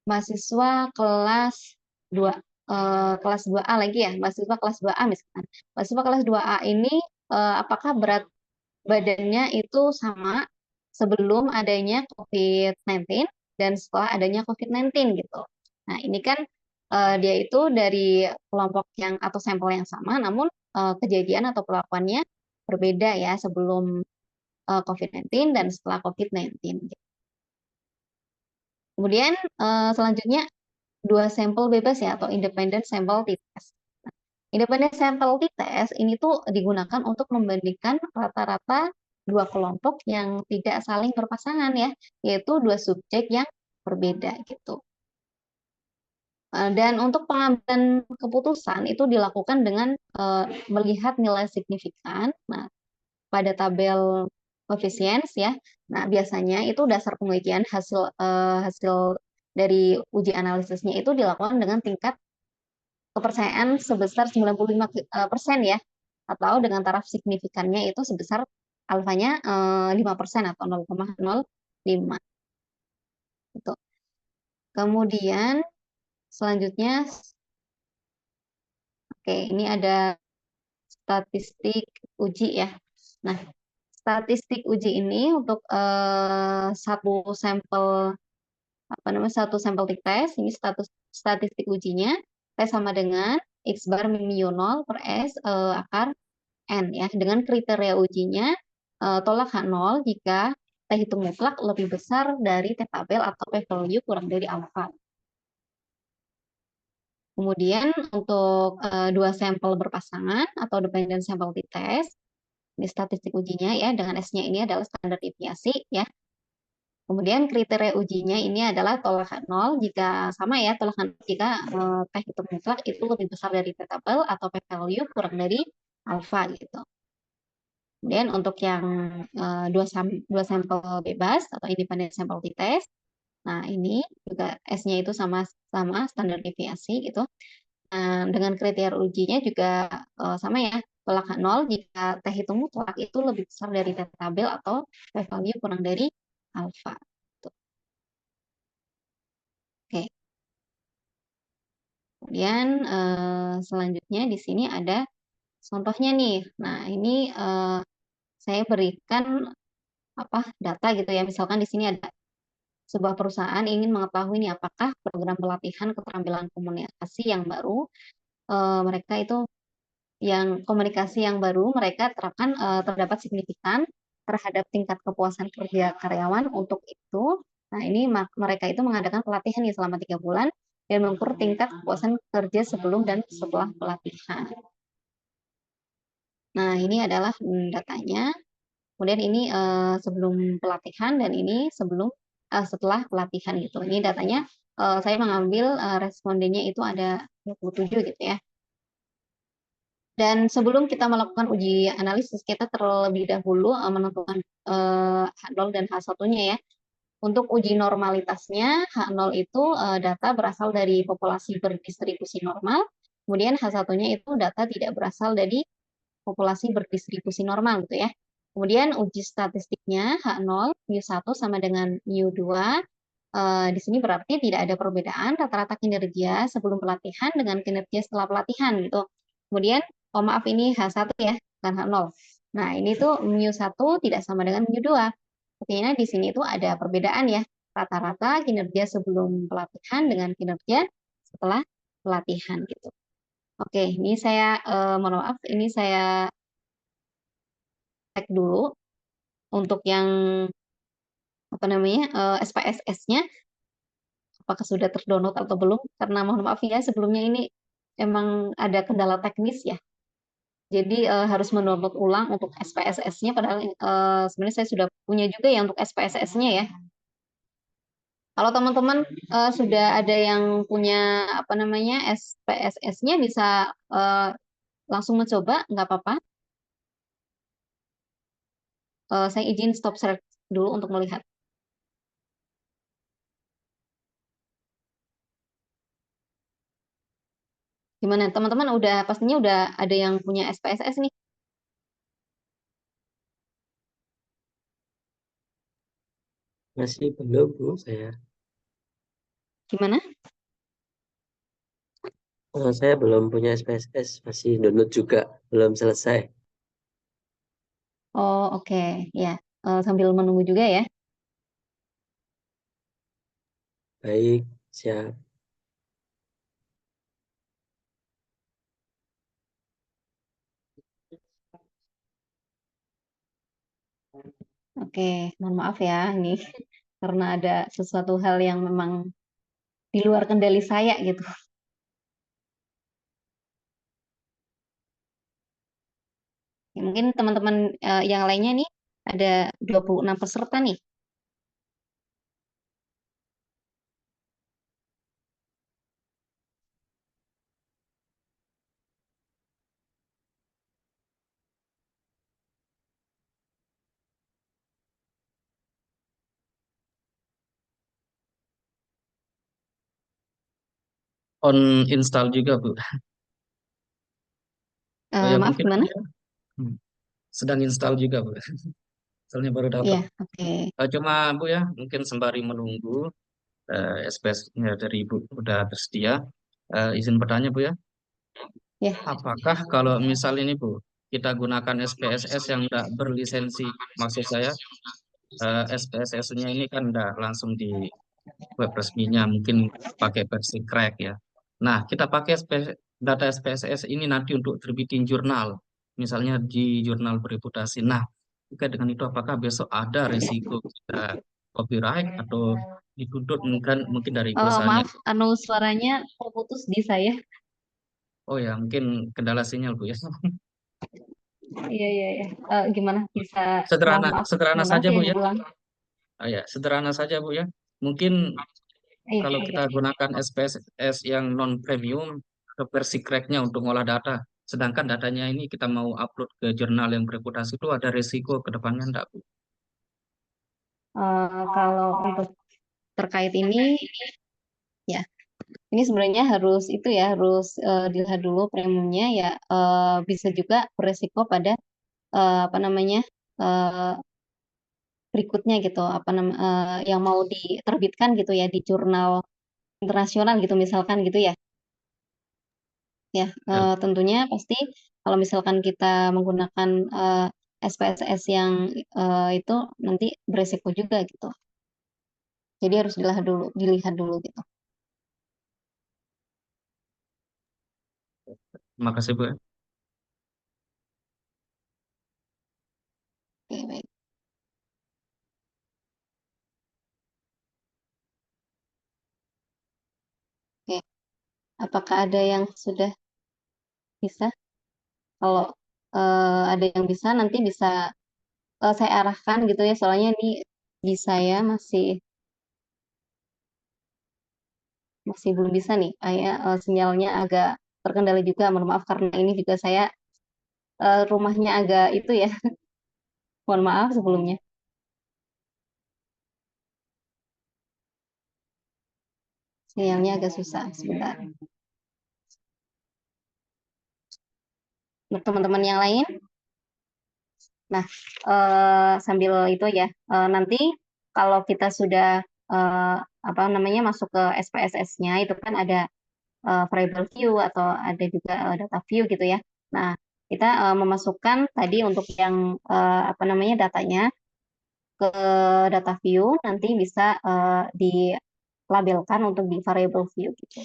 [SPEAKER 3] mahasiswa kelas 2 kelas 2A lagi ya, mahasiswa kelas 2A misalkan. Mahasiswa kelas 2A ini apakah berat badannya itu sama sebelum adanya COVID-19 dan setelah adanya COVID-19 gitu. Nah, ini kan dia itu dari kelompok yang atau sampel yang sama, namun kejadian atau perlakuannya berbeda ya sebelum COVID-19 dan setelah COVID-19. Kemudian selanjutnya 2 sampel bebas ya atau independent sample t-test. Independent sample t-test ini tuh digunakan untuk membandingkan rata-rata 2 kelompok yang tidak saling berpasangan ya, yaitu 2 subjek yang berbeda gitu. Dan untuk pengambilan keputusan itu dilakukan dengan melihat nilai signifikan. Nah, pada tabel coefficients ya. Nah, biasanya itu dasar pengujian hasil dari uji analisisnya itu dilakukan dengan tingkat kepercayaan sebesar 95% ya, atau dengan taraf signifikannya itu sebesar alfanya 5% atau 0,05. Gitu. Kemudian selanjutnya, oke, ini ada statistik uji ya. Nah, statistik uji ini untuk satu sampel satu sampel t-test, ini statistik ujinya T sama dengan X bar min mu 0 per S akar N ya. Dengan kriteria ujinya tolak H0 jika T hitung mutlak lebih besar dari T tabel atau P value kurang dari alfa. Kemudian untuk 2 sampel berpasangan atau dependent sample t-test, ini statistik ujinya ya, dengan S-nya ini adalah standar deviasi ya. Kemudian kriteria ujinya ini adalah tolak H0 jika sama ya, tolak H0 jika T hitung mutlak itu lebih besar dari T tabel atau P value kurang dari alfa gitu. Kemudian untuk yang 2 sampel bebas atau independent sample t-test, nah ini juga S-nya itu sama standar deviasi gitu. Dengan kriteria ujinya juga sama ya, tolak H0 jika T hitung mutlak itu lebih besar dari T tabel atau P value kurang dari alfa. Oke. Kemudian selanjutnya di sini ada contohnya nih. Nah, ini saya berikan data gitu ya. Misalkan di sini ada sebuah perusahaan ingin mengetahui nih apakah program pelatihan keterampilan komunikasi yang baru mereka itu komunikasi yang baru mereka terapkan terdapat signifikan terhadap tingkat kepuasan kerja karyawan untuk itu. Nah, ini mereka itu mengadakan pelatihan nih selama 3 bulan dan mengukur tingkat kepuasan kerja sebelum dan setelah pelatihan. Nah, ini adalah datanya. Kemudian ini sebelum pelatihan dan ini setelah pelatihan gitu. Ini datanya saya mengambil respondennya itu ada 27 gitu ya. Dan sebelum kita melakukan uji analisis, kita terlebih dahulu menentukan H0 dan H1-nya ya. Untuk uji normalitasnya, H0 itu data berasal dari populasi berdistribusi normal, kemudian H1-nya itu data tidak berasal dari populasi berdistribusi normal gitu ya. Kemudian uji statistiknya H0, mu1 sama dengan mu2. Di sini berarti tidak ada perbedaan rata-rata kinerja sebelum pelatihan dengan kinerja setelah pelatihan gitu. Kemudian, oh maaf ini H1 ya, bukan H0. Nah, ini tuh mu1 tidak sama dengan mu2. Artinya di sini itu ada perbedaan ya, rata-rata kinerja sebelum pelatihan dengan kinerja setelah pelatihan gitu. Oke, ini saya mohon maaf, ini saya cek dulu untuk yang apa namanya SPSS-nya apakah sudah terdownload atau belum? Karena mohon maaf ya sebelumnya ini emang ada kendala teknis ya. Jadi harus mendownload ulang untuk SPSS-nya padahal sebenarnya saya sudah punya juga ya untuk SPSS-nya ya. Kalau teman-teman sudah ada yang punya apa namanya SPSS-nya bisa langsung mencoba, nggak apa-apa. Saya izin stop share dulu untuk melihat. Gimana teman-teman udah pastinya udah ada yang punya SPSS nih.
[SPEAKER 2] Masih belum, Bu, saya.
[SPEAKER 3] Gimana?
[SPEAKER 2] Saya belum punya SPSS, masih download juga, belum selesai.
[SPEAKER 3] Oh oke ya. Sambil menunggu juga ya.
[SPEAKER 2] Baik, siap.
[SPEAKER 3] Oke, mohon maaf ya ini karena ada sesuatu hal yang memang di luar kendali saya gitu. Ya, mungkin teman-teman yang lainnya nih ada 26 peserta nih.
[SPEAKER 1] On install juga, Bu. Oh ya,
[SPEAKER 3] Maaf
[SPEAKER 1] mungkin
[SPEAKER 3] gimana?
[SPEAKER 1] hmm, sedang install juga, Bu. Soalnya baru dapat.
[SPEAKER 3] Iya, oke.
[SPEAKER 1] Cuma, Bu ya, mungkin sembari menunggu SPS-nya dari Ibu udah tersedia. Izin bertanya, Bu ya.
[SPEAKER 3] Ya,
[SPEAKER 1] Apakah kalau misal ini, Bu, kita gunakan SPSS yang tidak berlisensi, maksud saya SPSS-nya ini kan tidak langsung di web resminya, mungkin pakai versi crack ya. Nah, kita pakai data SPSS ini nanti untuk terbitin jurnal, misalnya di jurnal bereputasi. Nah, jika dengan itu apakah besok ada resiko kita copyright atau dituntut mungkin dari perusahaannya?
[SPEAKER 3] maaf, suaranya terputus di saya.
[SPEAKER 1] Oh ya, mungkin kendala sinyal, Bu ya.
[SPEAKER 3] Iya, iya, iya. Gimana bisa
[SPEAKER 1] Sederhana, sederhana
[SPEAKER 3] mohon maaf
[SPEAKER 1] saja,
[SPEAKER 3] ya
[SPEAKER 1] Bu ya.
[SPEAKER 3] diulang.
[SPEAKER 1] Ya, sederhana saja, Bu ya. Mungkin
[SPEAKER 3] Iya,
[SPEAKER 1] kalau kita
[SPEAKER 3] iya.
[SPEAKER 1] gunakan SPSS yang non premium ke versi cracknya untuk ngolah data, sedangkan datanya ini kita mau upload ke jurnal yang bereputasi itu ada resiko ke depannya enggak, Bu?
[SPEAKER 3] Kalau untuk terkait ini ya ini sebenarnya harus itu ya harus dilihat dulu premiumnya ya bisa juga beresiko pada apa namanya eh, berikutnya gitu apa yang mau diterbitkan gitu ya di jurnal internasional gitu misalkan gitu ya ya
[SPEAKER 1] Ya,
[SPEAKER 3] tentunya pasti kalau misalkan kita menggunakan SPSS yang itu nanti beresiko juga gitu jadi harus dilihat dulu gitu.
[SPEAKER 1] terima kasih, Bu ya.
[SPEAKER 3] Oke, baik. Oke. Apakah ada yang sudah bisa? Kalau ada yang bisa, nanti bisa saya arahkan gitu ya. Soalnya di saya masih belum bisa nih. Kayak sinyalnya agak terkendali juga. Mohon maaf karena ini juga saya rumahnya agak itu ya. Mohon maaf sebelumnya. Sinyalnya agak susah sebentar. Untuk teman-teman yang lain. Nah, sambil itu ya, nanti kalau kita sudah apa namanya masuk ke SPSS-nya itu kan ada variable view atau ada juga data view gitu ya. Nah, kita memasukkan tadi untuk yang apa namanya datanya ke data view nanti bisa dilabelkan untuk di variable view gitu.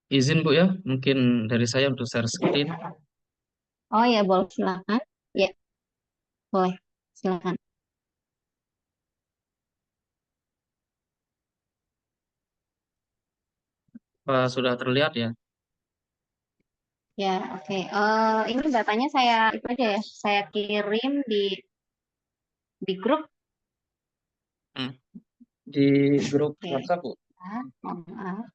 [SPEAKER 1] Izin Bu ya, mungkin dari saya untuk share screen.
[SPEAKER 3] Oh ya, boleh silakan. Ya, boleh. Silakan.
[SPEAKER 1] Sudah terlihat ya?
[SPEAKER 3] Ya, oke. Ini datanya saya itu aja ya. Saya kirim di grup.
[SPEAKER 1] Hmm. Di grup
[SPEAKER 3] Oke.
[SPEAKER 1] WhatsApp Bu.
[SPEAKER 3] Mohon maaf.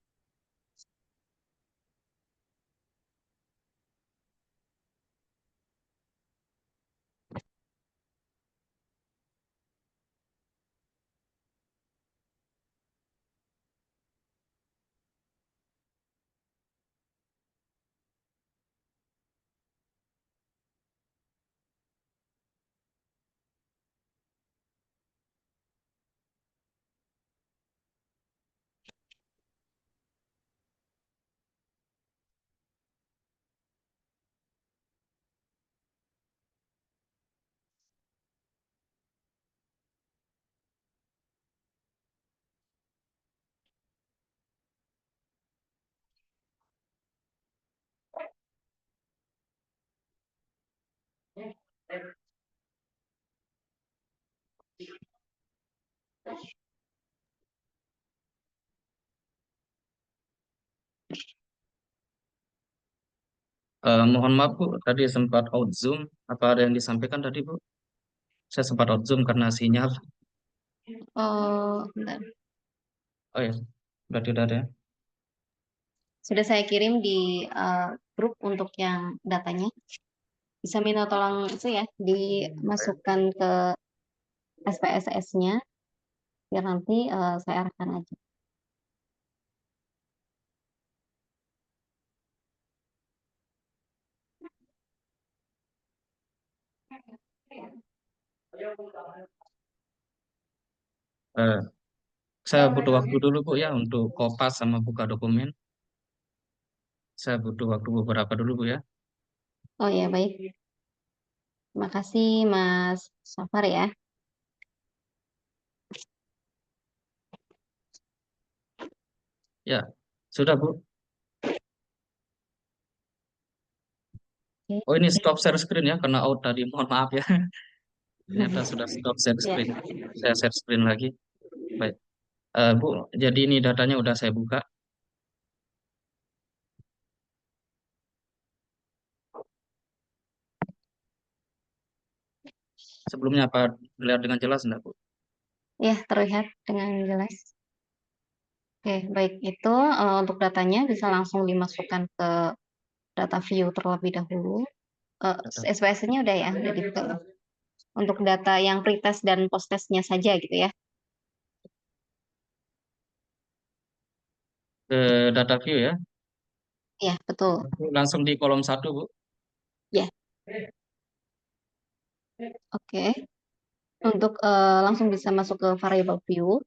[SPEAKER 1] Mohon maaf Bu, tadi sempat out Zoom. Apa ada yang disampaikan tadi Bu? Saya sempat out Zoom karena sinyal.
[SPEAKER 3] Oh, bentar.
[SPEAKER 1] Oh ya, berarti udah ada ya.
[SPEAKER 3] Sudah saya kirim di grup untuk yang datanya. Bisa minta tolong itu ya, dimasukkan ke SPSS-nya, biar nanti saya arahkan aja.
[SPEAKER 1] Eh, saya butuh waktu dulu Bu ya untuk kopas sama buka dokumen. Saya butuh waktu beberapa dulu Bu ya.
[SPEAKER 3] Oh ya, baik. Terima kasih Mas Safar ya.
[SPEAKER 1] Ya, sudah Bu.
[SPEAKER 3] Oke.
[SPEAKER 1] Oh ini stop share screen ya, karena out tadi. Mohon maaf ya. Ternyata sudah stop share
[SPEAKER 3] Ya.
[SPEAKER 1] screen. Saya share screen lagi. Baik. Bu, jadi ini datanya udah saya buka. Sebelumnya apa dilihat dengan jelas enggak Bu?
[SPEAKER 3] Ya, terlihat dengan jelas. Oke, baik. Itu untuk datanya bisa langsung dimasukkan ke data view terlebih dahulu.
[SPEAKER 1] Data
[SPEAKER 3] SPSS-nya udah ya, udah dibuka. Untuk data yang pretest dan posttestnya saja gitu ya.
[SPEAKER 1] ke data view ya.
[SPEAKER 3] Ya, betul.
[SPEAKER 1] Langsung di kolom 1 Bu.
[SPEAKER 3] Ya, oke. Untuk langsung bisa masuk ke variable view.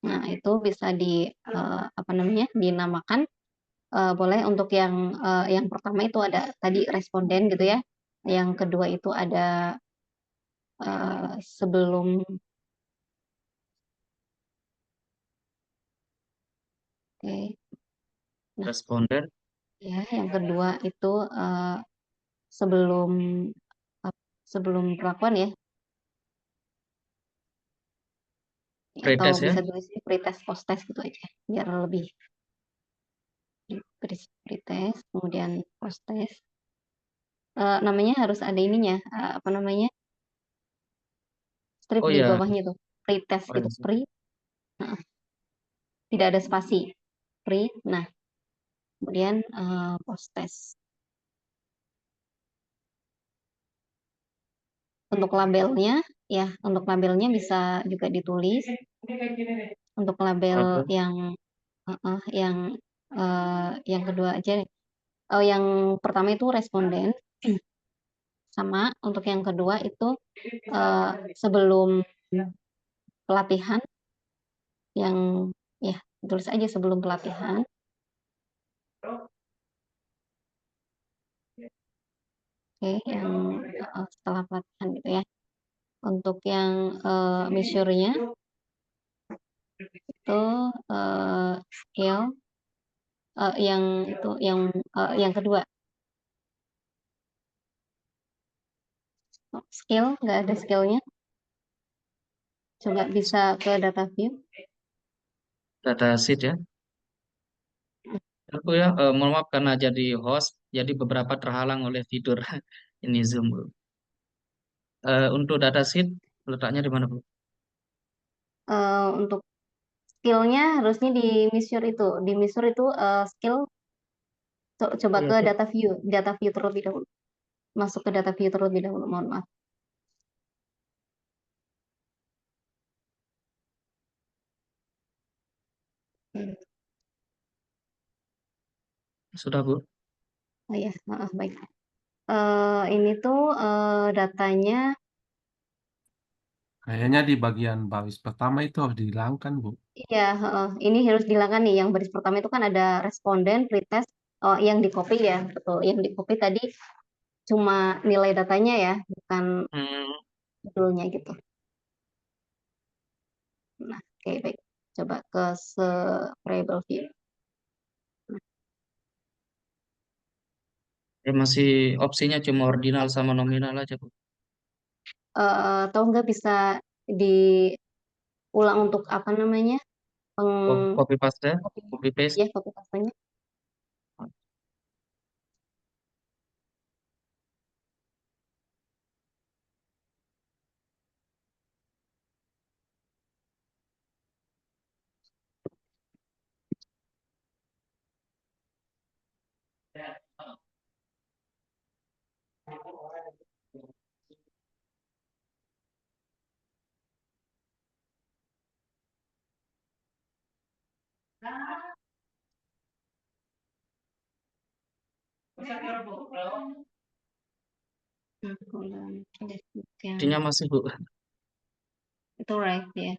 [SPEAKER 3] Nah, itu bisa di apa namanya? Dinamakan boleh untuk yang pertama itu ada tadi responden gitu ya. Yang kedua itu ada sebelum oke. Nah,
[SPEAKER 1] Responden.
[SPEAKER 3] ya, yang kedua itu sebelum sebelum perlakuan ya, atau
[SPEAKER 1] Pretest ya.
[SPEAKER 3] bisa tulis pretest posttest gitu aja biar lebih pretest kemudian posttest. Namanya harus ada ininya apa namanya strip
[SPEAKER 1] Oh
[SPEAKER 3] di
[SPEAKER 1] ya.
[SPEAKER 3] bawahnya tuh pretest
[SPEAKER 1] Oh,
[SPEAKER 3] gitu
[SPEAKER 1] ya.
[SPEAKER 3] pre, nah, tidak ada spasi pre, nah kemudian posttest. untuk labelnya, ya, untuk labelnya bisa juga ditulis. Untuk label
[SPEAKER 1] Label.
[SPEAKER 3] yang kedua aja. Oh, yang pertama itu responden, sama untuk yang kedua itu sebelum pelatihan, yang ya tulis aja sebelum pelatihan. Oke, yang setelah pelatihan gitu ya. Untuk yang measure-nya itu skill, yang itu yang kedua. Skill, nggak ada skillnya. Coba bisa ke data view.
[SPEAKER 1] Data sheet ya. Aku ya, mohon maaf karena jadi host, jadi beberapa terhalang oleh tidur. Ini Zoom, Bu. Untuk data sheet, letaknya di mana, Bu?
[SPEAKER 3] Untuk skillnya harusnya di measure itu. Di measure itu skill. Coba
[SPEAKER 1] Oh ya,
[SPEAKER 3] ke
[SPEAKER 1] Bu.
[SPEAKER 3] data view terlebih dahulu. Masuk ke data view terlebih dahulu, mohon maaf. Hmm.
[SPEAKER 1] Sudah, Bu.
[SPEAKER 3] Oh ya, baik. Ini tuh datanya,
[SPEAKER 4] Kayaknya di bagian baris pertama itu harus dihilangkan, Bu.
[SPEAKER 3] iya, ini harus dihilangkan nih. Yang baris pertama itu kan ada responden, pretest, yang di copy ya, betul. Yang di copy tadi cuma nilai datanya ya, bukan
[SPEAKER 1] Hmm,
[SPEAKER 3] judulnya gitu. Nah, oke, baik. Coba ke variable view.
[SPEAKER 1] ya masih opsinya cuma ordinal sama nominal aja, Bu.
[SPEAKER 3] Atau enggak bisa diulang untuk apa namanya?
[SPEAKER 1] Oh,
[SPEAKER 3] Peng
[SPEAKER 1] copy paste,
[SPEAKER 3] copy
[SPEAKER 1] copy paste.
[SPEAKER 3] ya, copy paste-nya. Ulang. Yang
[SPEAKER 1] Opsinya masih, Bu.
[SPEAKER 3] itu right ya.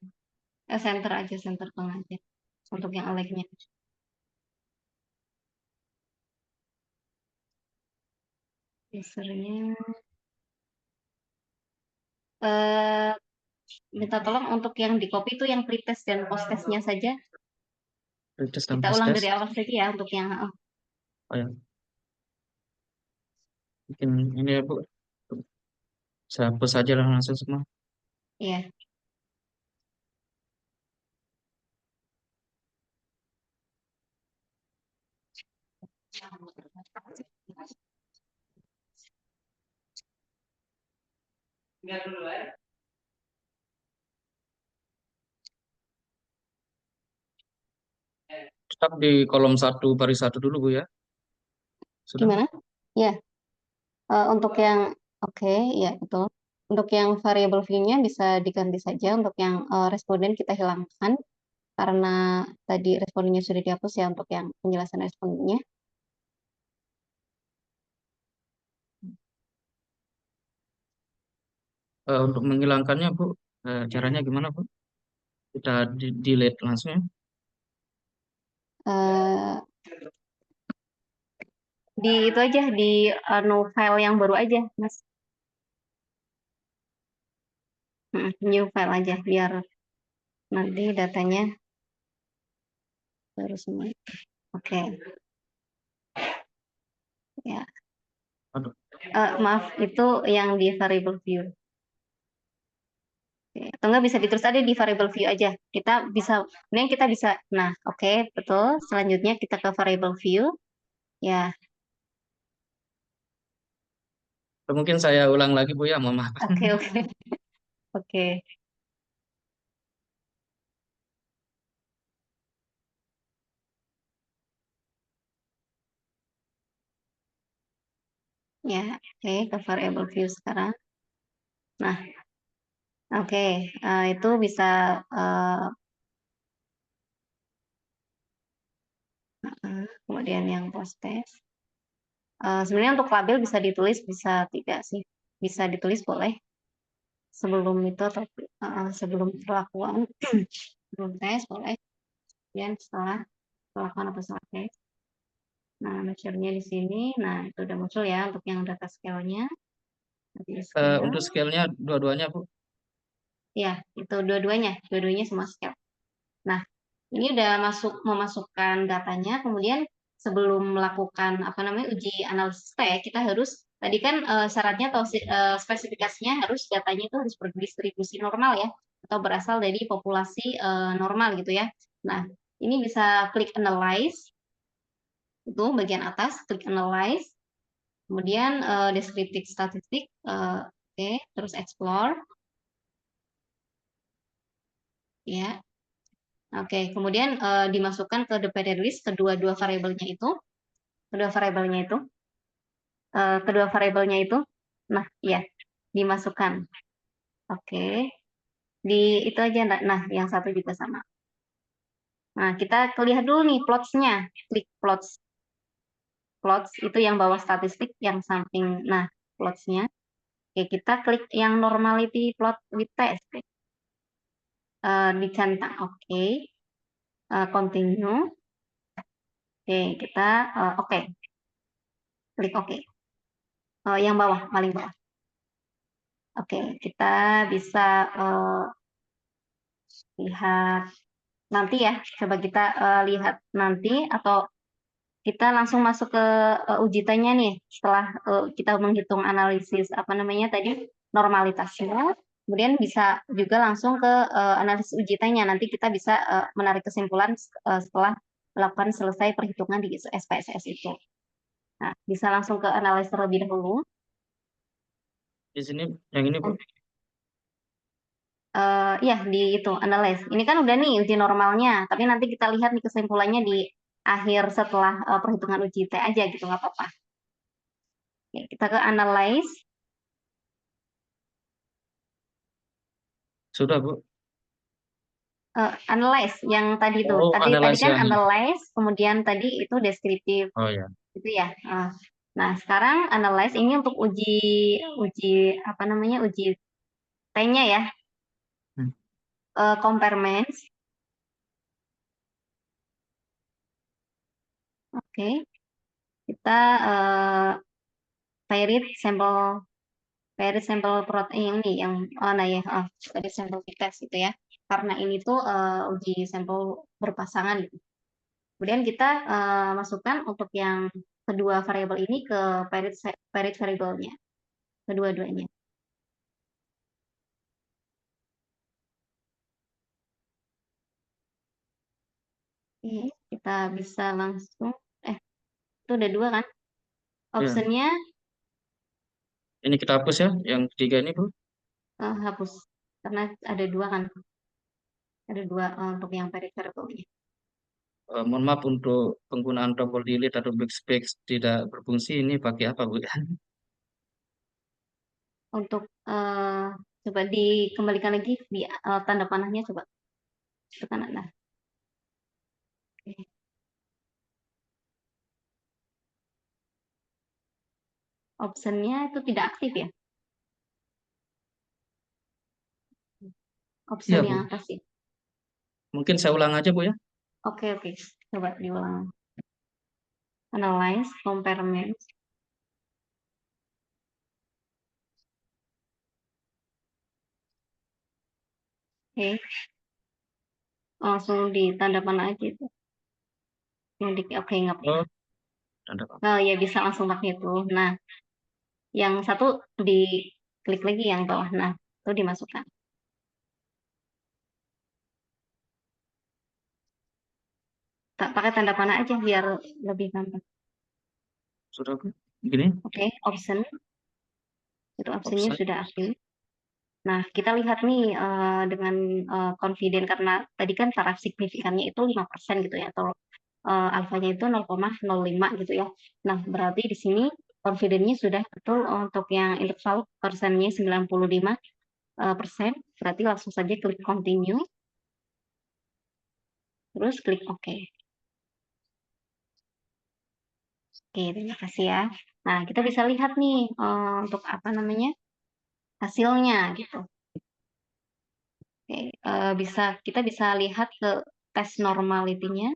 [SPEAKER 3] Center aja, center tengah aja. Untuk yang align-nya. Usernya eh minta tolong untuk yang di copy itu yang pretest dan post-testnya saja.
[SPEAKER 1] Retest dan
[SPEAKER 3] Kita
[SPEAKER 1] post
[SPEAKER 3] ulang
[SPEAKER 1] test.
[SPEAKER 3] dari awal saja ya untuk yang
[SPEAKER 1] Oh ya, bikin ini ya, Bu. Saya hapus aja lah langsung semua.
[SPEAKER 3] ya.
[SPEAKER 1] Tetap di kolom satu baris satu dulu, Bu ya. Sudah.
[SPEAKER 3] Gimana? Ya, untuk yang oke, ya betul. Untuk yang variable view-nya bisa diganti saja. Untuk yang responden kita hilangkan karena tadi respondennya sudah dihapus ya untuk yang penjelasan respondennya.
[SPEAKER 1] Untuk menghilangkannya, Bu, caranya gimana, Bu? Kita delete langsung ya.
[SPEAKER 3] Eh, di itu aja di no file yang baru aja, Mas. New file aja biar nanti datanya baru semua. Oke, ya.
[SPEAKER 1] Aduh,
[SPEAKER 3] Maaf, itu yang di variable view. Oke, atau enggak bisa ditulis tadi di variable view aja. Kita bisa, ini kita bisa. Nah, oke, betul. Selanjutnya kita ke variable view. Ya,
[SPEAKER 1] mungkin saya ulang lagi, Bu ya, mohon maaf.
[SPEAKER 3] oke, oke, oke. Ya, oke, ke variable view sekarang. Nah, oke, itu bisa kemudian yang post test. Sebenarnya untuk label bisa ditulis, bisa tidak sih. Bisa ditulis boleh sebelum itu atau sebelum perlakuan, sebelum tes boleh. Kemudian setelah perlakuan atau setelah tes. Nah, measure-nya di sini. Nah, itu udah muncul ya untuk yang data scale-nya. Nanti di scale.
[SPEAKER 1] Untuk scale-nya dua-duanya, Bu.
[SPEAKER 3] Ya, itu dua-duanya semua scale. Nah, ini udah memasukkan datanya, kemudian sebelum melakukan uji analisis T, kita harus tadi kan syaratnya atau spesifikasinya harus datanya itu harus berdistribusi normal ya, atau berasal dari populasi normal gitu ya. Nah, ini bisa klik analyze, itu bagian atas, klik analyze, kemudian descriptive statistik, oke, terus explore, ya. Oke, kemudian dimasukkan ke dependent list kedua variabelnya itu, nah ya dimasukkan. Oke, di itu aja. Nah, yang satu juga sama. Nah, kita lihat dulu nih plots-nya, klik plots. Plots itu yang bawah statistik, yang samping. Nah, plots-nya. Oke, kita klik yang normality plot with test. Dicentang, oke. Continue. Oke, kita oke. Klik oke. Yang bawah, paling bawah. Oke, kita bisa lihat nanti ya. Coba kita lihat nanti atau kita langsung masuk ke uji T-nya nih setelah kita menghitung analisis tadi normalitasnya. Kemudian bisa juga langsung ke analisis uji T-nya. Nanti kita bisa menarik kesimpulan setelah melakukan selesai perhitungan di SPSS itu. Nah, bisa langsung ke analisis terlebih dahulu.
[SPEAKER 1] Di sini, yang ini, Bu.
[SPEAKER 3] Ya, di itu analyze. Ini kan udah nih uji normalnya, tapi nanti kita lihat nih kesimpulannya di akhir setelah perhitungan uji T aja gitu, nggak apa-apa. Oke, kita ke analyze.
[SPEAKER 1] Sudah, Bu.
[SPEAKER 3] Analyze yang tadi itu.
[SPEAKER 1] Oh,
[SPEAKER 3] Tadi
[SPEAKER 1] analyze
[SPEAKER 3] kan
[SPEAKER 1] yang
[SPEAKER 3] analyze, kemudian tadi itu deskriptif
[SPEAKER 1] oh ya.
[SPEAKER 3] gitu ya. Nah, sekarang analyze ini untuk uji uji T-nya ya.
[SPEAKER 1] Hmm.
[SPEAKER 3] Compare means. Oke. Kita paired sample protein ini yang paired sample test gitu ya. Karena ini tuh uji sampel berpasangan gitu. Kemudian kita masukkan untuk yang kedua variabel ini ke paired variabelnya, kedua-duanya. Oke, kita bisa langsung, itu udah dua kan? Optionnya
[SPEAKER 1] Ini kita hapus ya, yang ketiga ini, Bu.
[SPEAKER 3] hapus, karena ada dua kan? Ada dua untuk yang paired variabelnya.
[SPEAKER 1] Mohon maaf untuk penggunaan tombol delete atau backspace tidak berfungsi, ini pakai apa, Bu?
[SPEAKER 3] Untuk coba dikembalikan lagi di tanda panahnya coba ke kanan. Nah, oke. Optionnya itu tidak aktif ya? Option
[SPEAKER 1] Iya, Bu.
[SPEAKER 3] yang atas ya.
[SPEAKER 1] Mungkin saya ulang aja, Bu ya.
[SPEAKER 3] Oke, coba diulang. Analyze, compare means. Oke. Langsung di tanda panah aja itu. Oke, nggak apa-apa.
[SPEAKER 1] Oh, tanda panah.
[SPEAKER 3] Oh ya, bisa langsung pakai itu. Nah, yang satu diklik lagi yang bawah. Nah, itu dimasukkan. Tak pakai tanda panah aja biar lebih gampang.
[SPEAKER 1] Sudah, Bu. Gini,
[SPEAKER 3] Oke, option. Itu optionnya
[SPEAKER 1] offset.
[SPEAKER 3] sudah aktif. Nah, kita lihat nih dengan confident karena tadi kan taraf signifikannya itu 5% gitu ya, atau alfanya itu 0,05 gitu ya. Nah, berarti di sini confident-nya sudah betul untuk yang interval persennya 95 persen, berarti langsung saja klik continue, terus klik OK. Oke, terima kasih ya. Nah, kita bisa lihat nih untuk apa namanya hasilnya gitu. Oke, kita bisa lihat ke tes normality-nya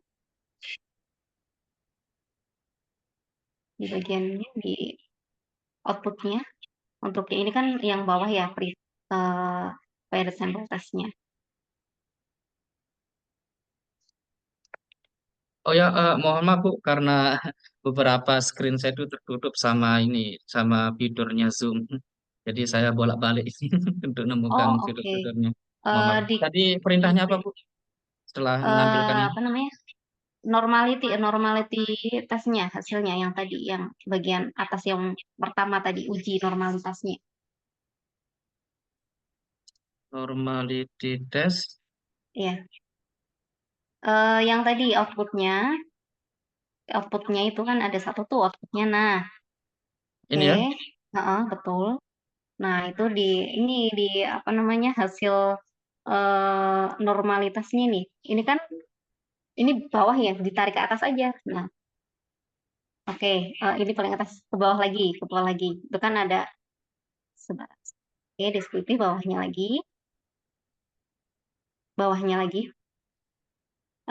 [SPEAKER 3] di bagian ini, di output-nya. Untuk ini kan yang bawah ya, paired sample test-nya.
[SPEAKER 1] Oh ya, mohon maaf Bu, karena beberapa screen saya itu tertutup sama fiturnya Zoom. Jadi saya bolak-balik untuk menemukan
[SPEAKER 3] Oh, oke.
[SPEAKER 1] fitur-fiturnya. Mohon maaf.
[SPEAKER 3] Di
[SPEAKER 1] Tadi perintahnya apa Bu? Setelah menampilkan ini?
[SPEAKER 3] apa namanya normality tesnya, hasilnya yang tadi, yang bagian atas yang pertama tadi, uji normalitasnya.
[SPEAKER 1] Normality test.
[SPEAKER 3] Ya, yang tadi outputnya itu kan ada satu tuh outputnya. Nah,
[SPEAKER 1] Ini
[SPEAKER 3] oke,
[SPEAKER 1] ya?
[SPEAKER 3] betul. Nah, itu di apa namanya hasil normalitasnya nih. Ini kan ini bawah ya, ditarik ke atas aja. Nah, oke, ini paling atas, ke bawah lagi, ke bawah lagi. Itu kan ada sebelah. Oke, deskriptif bawahnya lagi.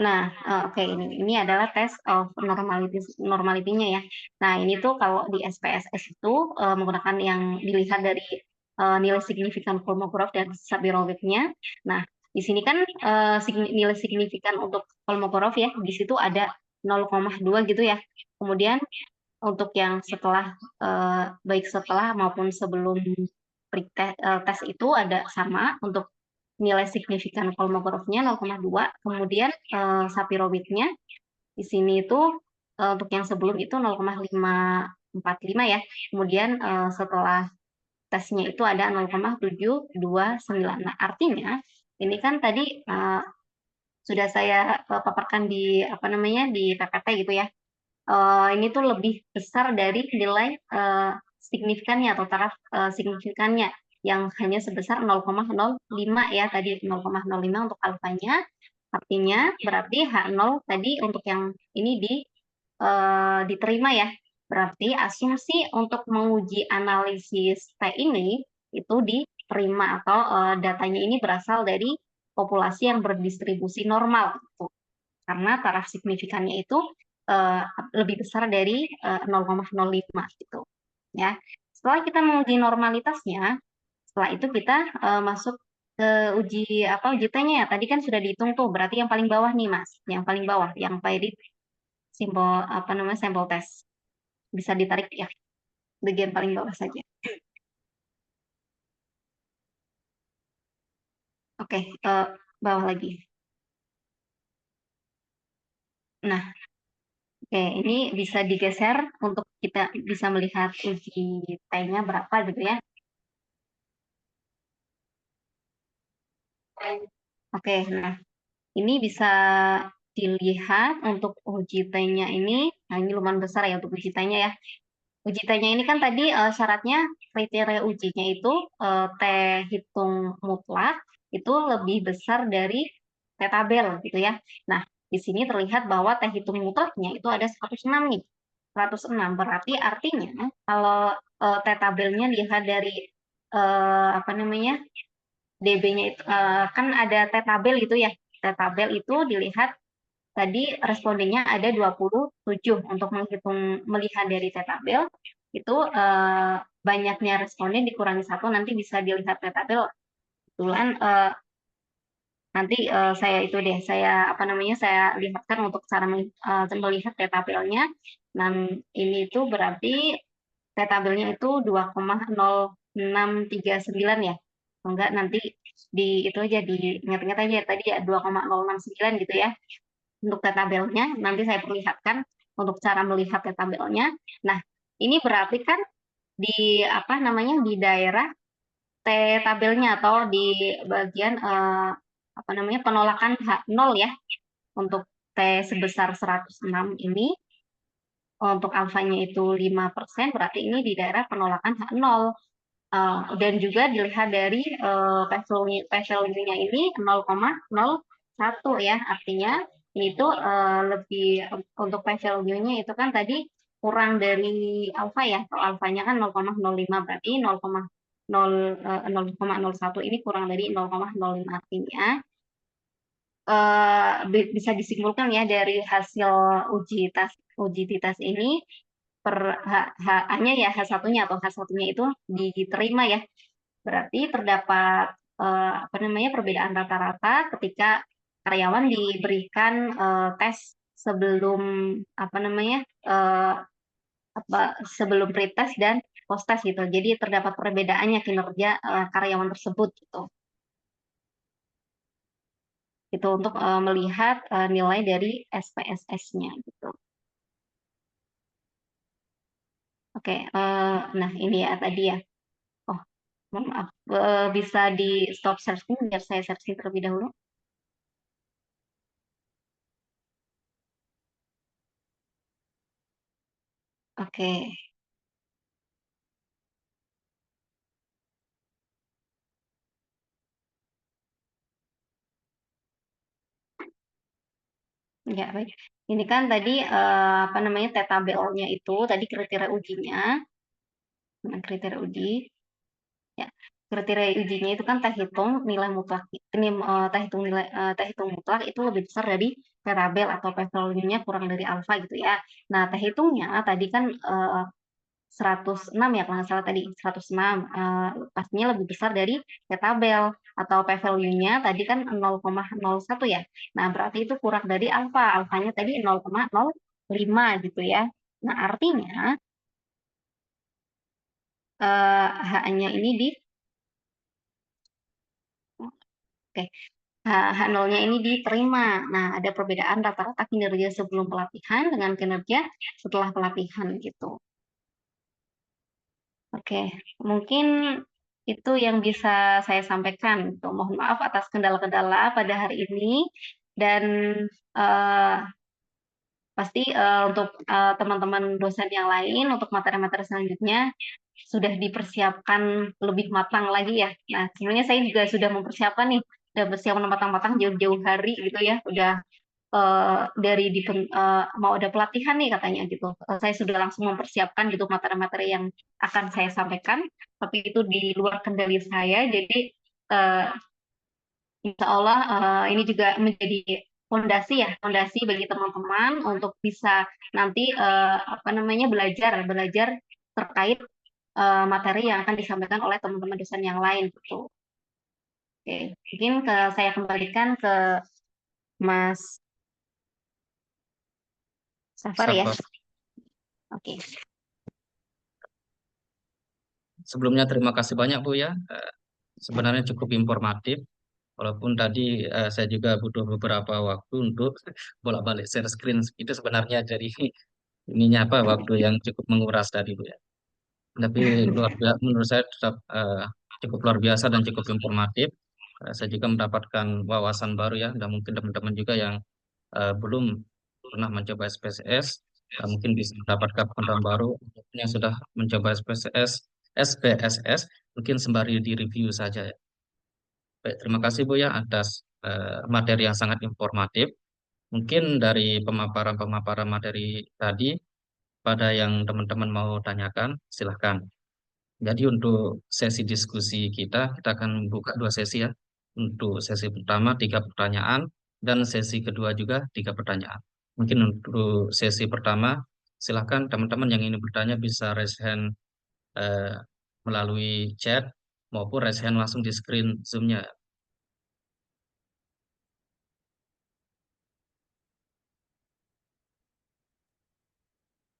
[SPEAKER 3] Nah, oke, ini adalah tes of normality-nya ya. Nah, ini tuh kalau di SPSS itu menggunakan yang dilihat dari nilai signifikan Kolmogorov dan Sabirowitz-nya. Nah, di sini kan nilai signifikan untuk Kolmogorov ya, di situ ada 0,2 gitu ya. Kemudian untuk yang setelah baik setelah maupun sebelum tes itu ada sama untuk nilai signifikan Kolmogorovnya 0,2, kemudian Sapirowitz-nya di sini itu untuk yang sebelum itu 0,545 ya, kemudian setelah tesnya itu ada 0,729. Nah, artinya ini kan tadi sudah saya paparkan di apa namanya di PPT gitu ya. Ini tuh lebih besar dari nilai signifikannya atau taraf signifikannya yang hanya sebesar 0,05 ya, tadi 0,05 untuk alfanya. Artinya berarti H0 tadi untuk yang ini diterima ya. Berarti asumsi untuk menguji analisis T ini itu diterima atau datanya ini berasal dari populasi yang berdistribusi normal gitu. Karena taraf signifikannya itu lebih besar dari 0,05 gitu ya. Setelah kita menguji normalitasnya, setelah itu kita masuk ke uji T-nya ya. Tadi kan sudah dihitung tuh, berarti yang paling bawah nih Mas, yang paling bawah, yang paired sampel test. Bisa ditarik ya, bagian paling bawah saja. Oke, bawah lagi. Nah, oke, ini bisa digeser untuk kita bisa melihat uji T-nya berapa gitu ya. Oke, nah ini bisa dilihat untuk uji T-nya ini, nah ini lumayan besar ya untuk uji T-nya ya. Uji T-nya ini kan tadi syaratnya kriteria ujinya itu T hitung mutlak itu lebih besar dari T tabel gitu ya. Nah, di sini terlihat bahwa T hitung mutlaknya itu ada 106 nih. 106 berarti artinya kalau T tabelnya dilihat dari apa namanya DB-nya itu kan ada T tabel gitu ya. T tabel itu dilihat tadi respondennya ada 27 untuk melihat dari T tabel itu banyaknya responden dikurangi 1 nanti bisa dilihat T tabel. Kebetulan nanti saya lihatkan untuk cara melihat T tabelnya. Dan ini itu berarti T tabelnya itu 2,0639 ya. Enggak nanti itu aja diingat-ingat aja tadi ya 2,069 gitu ya. Untuk T tabelnya nanti saya perlihatkan untuk cara melihat T tabelnya. Nah, ini berarti kan di apa namanya di daerah T tabelnya atau di bagian apa namanya penolakan H0 ya. Untuk T sebesar 106 ini untuk alfanya itu 5%, berarti ini di daerah penolakan H0. Dan juga dilihat dari value-nya ini 0,01 ya, artinya ini tuh lebih untuk value-nya itu kan tadi kurang dari alfa ya, atau alfanya kan 0,05, berarti 0,1 ini kurang dari 0,05, artinya bisa disimpulkan ya dari hasil uji titas ini per hanya ya H1-nya atau H1-nya itu diterima ya. Berarti terdapat apa namanya perbedaan rata-rata ketika karyawan diberikan tes sebelum apa namanya sebelum pretest dan post-test gitu. Jadi terdapat perbedaannya kinerja karyawan tersebut gitu. Itu untuk melihat nilai dari SPSS-nya gitu. Oke, nah ini ya tadi ya. Oh, mohon maaf. Bisa di stop searching biar saya searching terlebih dahulu. Oke, ya baik. Ini kan tadi apa namanya tabelnya itu tadi kriteria ujinya. Nah, kriteria uji. Ya, kriteria ujinya itu kan teh hitung nilai mutlak. Ini teh hitung mutlak itu lebih besar dari tabel atau P value-nya kurang dari alfa gitu ya. Nah, teh hitungnya tadi kan 106 ya kalau nggak salah tadi 106 pastinya lebih besar dari tabel atau P value-nya tadi kan 0,01 ya. Nah, berarti itu kurang dari alfa. Alfanya tadi 0,05 gitu ya. Nah, artinya H-nya ini oke. H0-nya ini diterima. Nah, ada perbedaan rata-rata kinerja sebelum pelatihan dengan kinerja setelah pelatihan gitu. Oke, mungkin itu yang bisa saya sampaikan. Mohon maaf atas kendala-kendala pada hari ini. Dan eh, pasti untuk teman-teman dosen yang lain, untuk materi-materi selanjutnya sudah dipersiapkan lebih matang lagi ya. Nah, sebenarnya saya juga sudah mempersiapkan nih, sudah bersiapkan matang-matang jauh-jauh hari gitu ya. Udah dari mau ada pelatihan nih katanya gitu. Saya sudah langsung mempersiapkan gitu materi-materi yang akan saya sampaikan, tapi itu di luar kendali saya. Jadi eh, insya Allah ini juga menjadi fondasi bagi teman-teman untuk bisa nanti apa namanya belajar terkait materi yang akan disampaikan oleh teman-teman dosen yang lain gitu. Oke, mungkin saya kembalikan ke Mas Safar ya.
[SPEAKER 1] Safar.
[SPEAKER 3] Oke.
[SPEAKER 1] Sebelumnya terima kasih banyak Bu ya. Sebenarnya cukup informatif. Walaupun tadi saya juga butuh beberapa waktu untuk bolak-balik share screen. Itu sebenarnya dari ininya apa waktu yang cukup menguras tadi Bu ya. Tapi menurut saya tetap cukup luar biasa dan cukup informatif. Saya juga mendapatkan wawasan baru ya, dan mungkin teman-teman juga yang belum pernah mencoba SPSS mungkin bisa mendapatkan pengetahuan baru. Yang sudah mencoba SPSS mungkin sembari di review saja ya. Baik, terima kasih Bu ya atas materi yang sangat informatif. Mungkin dari pemaparan materi tadi, pada yang teman-teman mau tanyakan, silahkan. Jadi untuk sesi diskusi kita akan buka dua sesi ya. Untuk sesi pertama 3 pertanyaan dan sesi kedua juga 3 pertanyaan. Mungkin untuk sesi pertama, silahkan teman-teman yang ingin bertanya bisa raise hand eh, melalui chat maupun raise hand langsung di screen Zoom-nya.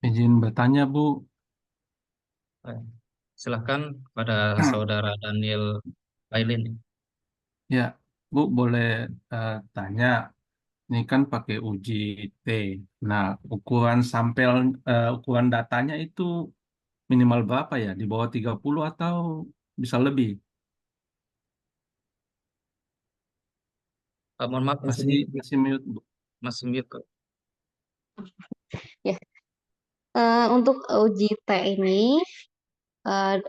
[SPEAKER 4] Izin bertanya, Bu.
[SPEAKER 1] Eh, Silahkan pada saudara Daniel Ailin.
[SPEAKER 4] Ya, Bu boleh tanya. Ini kan pakai uji T. Nah, ukuran datanya itu minimal berapa ya? Di bawah 30 atau bisa lebih?
[SPEAKER 1] Mohon maaf,
[SPEAKER 4] Masih mute, Bu.
[SPEAKER 1] masih mute kok.
[SPEAKER 3] Ya, untuk uji T ini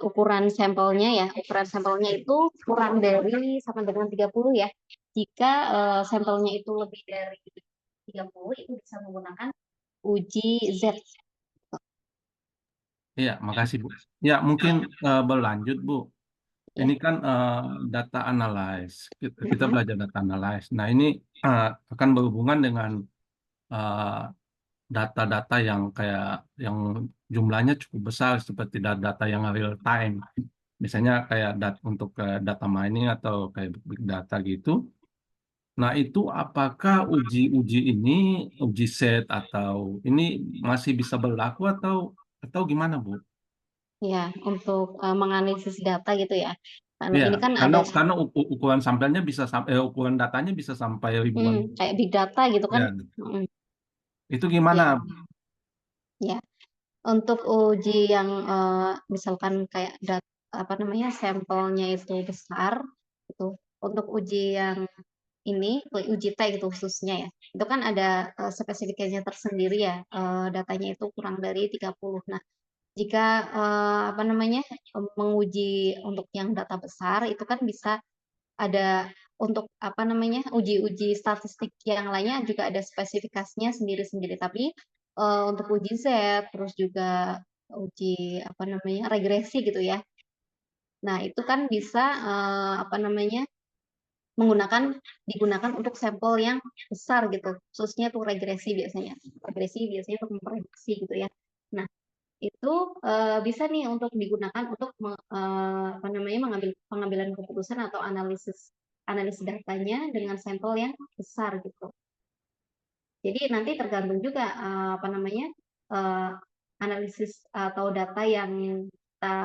[SPEAKER 3] ukuran sampelnya ya. Ukuran sampelnya itu kurang dari sama dengan 30 ya. Jika sampelnya itu lebih dari 30, itu bisa menggunakan uji Z.
[SPEAKER 4] Iya, makasih Bu. Ya, mungkin berlanjut Bu.
[SPEAKER 3] Ya.
[SPEAKER 4] Ini kan data analyze. Kita belajar data analyze. Nah, ini akan berhubungan dengan eh, data-data yang kayak yang jumlahnya cukup besar seperti data yang real time. Misalnya kayak untuk data mining atau kayak big data gitu. Nah, itu apakah uji ini uji set atau ini masih bisa berlaku atau gimana, Bu?
[SPEAKER 3] Ya, untuk menganalisis data gitu ya. Karena
[SPEAKER 4] Iya,
[SPEAKER 3] ini kan
[SPEAKER 4] karena
[SPEAKER 3] ada
[SPEAKER 4] karena ukuran sampelnya bisa sampai ukuran datanya bisa sampai ribuan.
[SPEAKER 3] kayak big data gitu kan.
[SPEAKER 4] Ya,
[SPEAKER 3] Mm,
[SPEAKER 4] itu gimana?
[SPEAKER 3] ya, ya. Untuk uji yang misalkan kayak apa namanya sampelnya itu besar itu untuk uji yang ini uji T gitu khususnya ya. Itu kan ada spesifikasinya tersendiri ya. Datanya itu kurang dari 30. Nah, jika apa namanya menguji untuk yang data besar itu kan bisa ada untuk apa namanya uji-uji statistik yang lainnya juga ada spesifikasinya sendiri-sendiri. Tapi untuk uji Z terus juga uji apa namanya regresi gitu ya. Nah, itu kan bisa apa namanya digunakan untuk sampel yang besar gitu. Khususnya tuh regresi biasanya. Regresi biasanya untuk memprediksi gitu ya. Nah, itu bisa nih untuk digunakan untuk apa namanya pengambilan keputusan atau analisis datanya dengan sampel yang besar gitu. Jadi nanti tergantung juga apa namanya eh, analisis atau data yang kita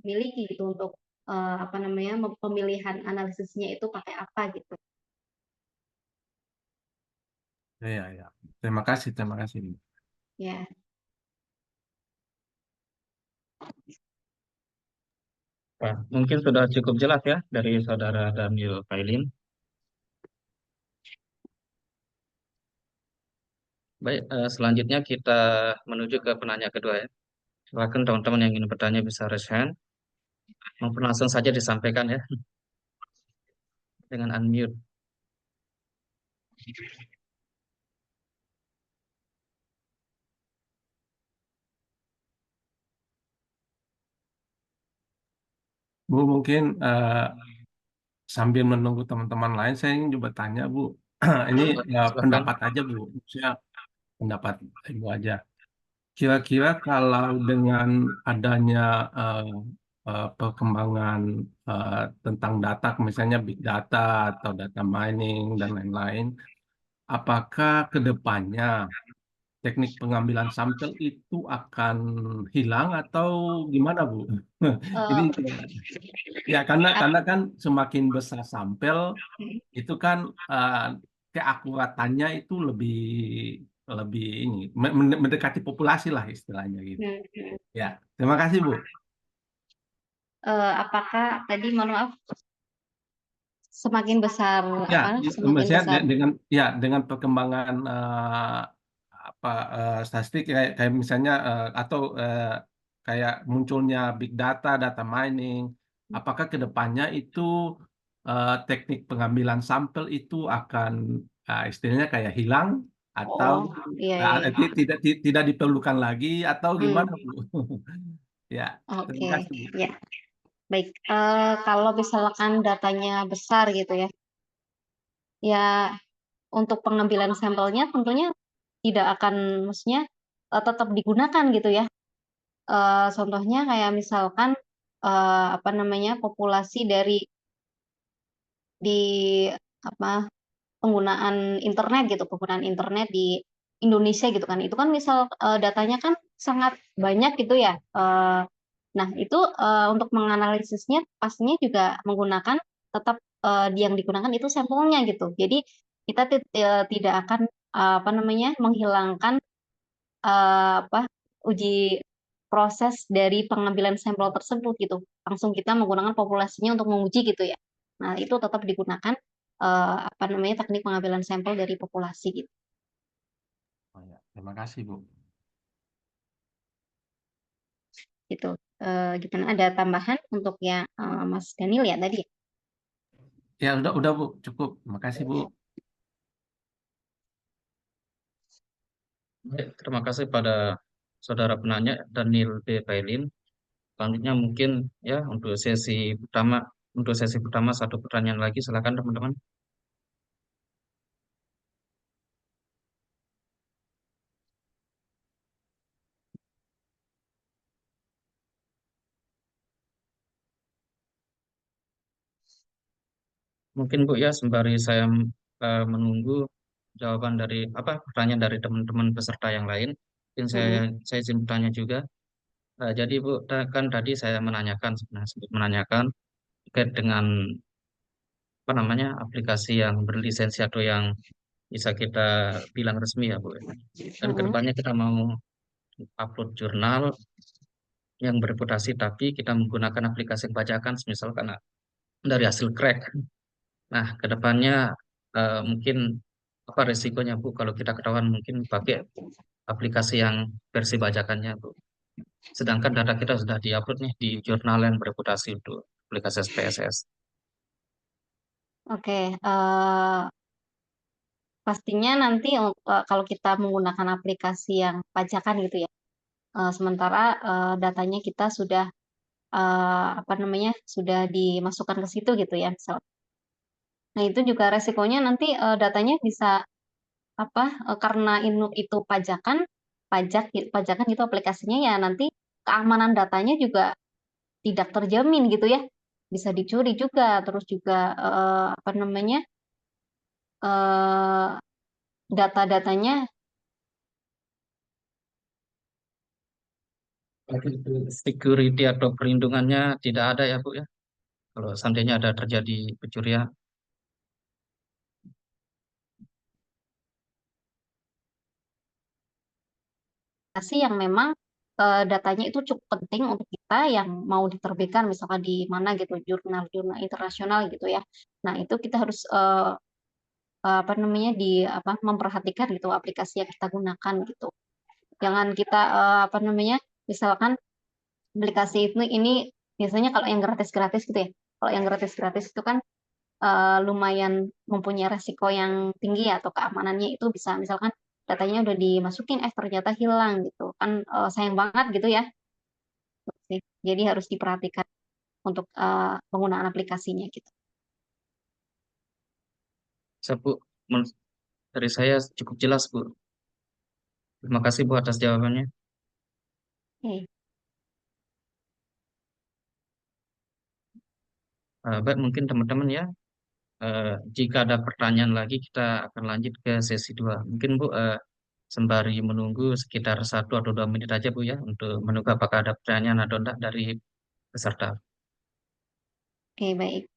[SPEAKER 3] miliki gitu untuk apa namanya pemilihan analisisnya itu pakai apa gitu.
[SPEAKER 4] Iya, ya. Terima kasih.
[SPEAKER 3] Ya.
[SPEAKER 1] Wah, mungkin sudah cukup jelas ya dari Saudara Daniel Kailin. Baik, selanjutnya kita menuju ke penanya kedua ya. Silakan teman-teman yang ingin bertanya bisa raise hand maupun langsung saja disampaikan ya dengan unmute.
[SPEAKER 4] Bu, mungkin sambil menunggu teman-teman lain, saya ingin coba tanya, Bu. Ini
[SPEAKER 1] Silakan.
[SPEAKER 4] pendapat aja, Bu. Maksudnya pendapat Ibu aja. Kira-kira kalau dengan adanya eh, perkembangan tentang data, misalnya big data atau data mining dan lain-lain, apakah ke depannya teknik pengambilan sampel itu akan hilang atau gimana, Bu? Ini
[SPEAKER 3] Eh,
[SPEAKER 4] ya karena kan semakin besar sampel itu kan eh, keakuratannya itu lebih lebih ini mendekati populasi lah istilahnya gitu.
[SPEAKER 3] hmm,
[SPEAKER 4] Ya, terima kasih Bu.
[SPEAKER 3] apakah tadi mohon maaf semakin besar
[SPEAKER 4] Ya,
[SPEAKER 3] apa semakin
[SPEAKER 4] maksudnya
[SPEAKER 3] besar
[SPEAKER 4] dengan perkembangan apa statistik kayak misalnya atau kayak munculnya big data, data mining, apakah ke depannya itu teknik pengambilan sampel itu akan istilahnya kayak hilang atau
[SPEAKER 3] oh iya iya iya.
[SPEAKER 4] tidak diperlukan lagi atau
[SPEAKER 3] Hmm,
[SPEAKER 4] gimana Bu? Ya,
[SPEAKER 3] oke
[SPEAKER 4] terima kasih Bu.
[SPEAKER 3] ya baik. Kalau misalkan datanya besar gitu ya ya untuk pengambilan sampelnya tentunya tidak akan maksudnya tetap digunakan gitu ya. Contohnya kayak misalkan apa namanya populasi di apa penggunaan internet di Indonesia gitu kan. Itu kan misal datanya kan sangat banyak gitu ya. Nah, itu untuk menganalisisnya pastinya juga menggunakan tetap yang digunakan itu sampelnya gitu. Jadi kita tidak akan apa namanya menghilangkan apa uji proses dari pengambilan sampel tersebut gitu. Langsung kita menggunakan populasinya untuk menguji gitu ya. Nah, itu tetap digunakan apa namanya teknik pengambilan sampel dari populasi gitu.
[SPEAKER 4] Oh, ya. Terima kasih Bu.
[SPEAKER 3] Gitu. gimana? Ada tambahan untuk yang Mas Daniel ya tadi?
[SPEAKER 4] Ya udah Bu, cukup. Makasih Bu.
[SPEAKER 1] Baik, terima kasih pada saudara penanya Daniel B. Pailin. Selanjutnya mungkin ya untuk sesi pertama satu pertanyaan lagi, silakan teman-teman. Mungkin Bu ya, sembari saya menunggu jawaban dari pertanyaan dari teman-teman peserta yang lain, mungkin
[SPEAKER 3] Mm-mm.
[SPEAKER 1] saya izin bertanya juga. Jadi Bu, kan tadi saya menanyakan sebenarnya sempat menanyakan terkait dengan aplikasi yang berlisensi atau yang bisa kita bilang resmi ya Bu. Dan
[SPEAKER 3] Mm-mm.
[SPEAKER 1] kedepannya kita mau upload jurnal yang bereputasi, tapi kita menggunakan aplikasi bajakan, misalkan dari hasil crack. Nah, kedepannya mungkin apa resikonya Bu kalau kita ketahuan mungkin pakai aplikasi yang versi bajakannya Bu. Sedangkan data kita sudah diupload nih di jurnal yang bereputasi untuk aplikasi SPSS.
[SPEAKER 3] Oke, pastinya nanti kalau kita menggunakan aplikasi yang pajakan gitu ya, sementara datanya kita sudah apa namanya sudah dimasukkan ke situ gitu ya, misal. Nah itu juga resikonya nanti datanya bisa apa karena itu pajakan itu aplikasinya ya nanti keamanan datanya juga tidak terjamin gitu ya, bisa dicuri juga, terus juga apa namanya eh, data-datanya.
[SPEAKER 1] Security atau perlindungannya tidak ada ya Bu ya. Kalau seandainya ada terjadi pencurian.
[SPEAKER 3] Aplikasi yang memang datanya itu cukup penting untuk kita yang mau diterbitkan misalkan di mana gitu jurnal-jurnal internasional gitu ya. Nah itu kita harus apa namanya memperhatikan gitu aplikasi yang kita gunakan gitu. Jangan kita apa namanya misalkan aplikasi itu ini biasanya kalau yang gratis-gratis gitu ya. Kalau yang gratis-gratis itu kan lumayan mempunyai resiko yang tinggi ya, atau keamanannya itu bisa misalkan datanya udah dimasukin ternyata hilang gitu kan, sayang banget gitu ya. Sih. Jadi harus diperhatikan untuk penggunaan aplikasinya gitu.
[SPEAKER 1] Saya, Bu, dari saya cukup jelas Bu. Terima kasih Bu atas jawabannya.
[SPEAKER 3] Oke.
[SPEAKER 1] Baik, mungkin teman-teman ya, jika ada pertanyaan lagi kita akan lanjut ke sesi 2. Mungkin Bu, sembari menunggu sekitar 1 atau 2 menit aja Bu ya, untuk menunggu apakah ada pertanyaan atau enggak dari peserta.
[SPEAKER 3] Oke, baik.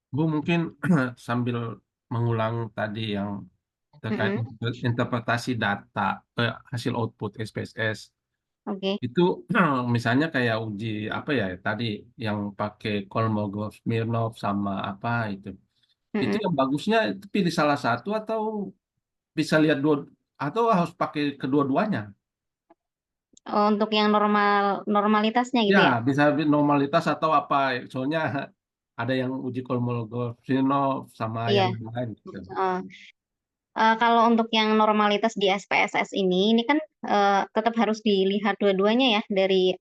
[SPEAKER 4] Bu mungkin sambil mengulang tadi yang terkait
[SPEAKER 3] Mm-mm.
[SPEAKER 4] interpretasi data hasil output SPSS
[SPEAKER 3] Oke.
[SPEAKER 4] itu misalnya kayak uji apa ya tadi yang pakai Kolmogorov Smirnov sama apa itu
[SPEAKER 3] Mm-mm.
[SPEAKER 4] yang bagusnya itu pilih salah satu atau bisa lihat dua atau harus pakai kedua-duanya.
[SPEAKER 3] Untuk yang normalitasnya
[SPEAKER 4] Ya,
[SPEAKER 3] gitu ya.
[SPEAKER 4] bisa normalitas atau apa. Soalnya ada yang uji Kolmogorov Smirnov sama yang
[SPEAKER 3] Iya.
[SPEAKER 4] lain gitu.
[SPEAKER 3] Kalau untuk yang normalitas di SPSS ini kan tetap harus dilihat dua-duanya ya dari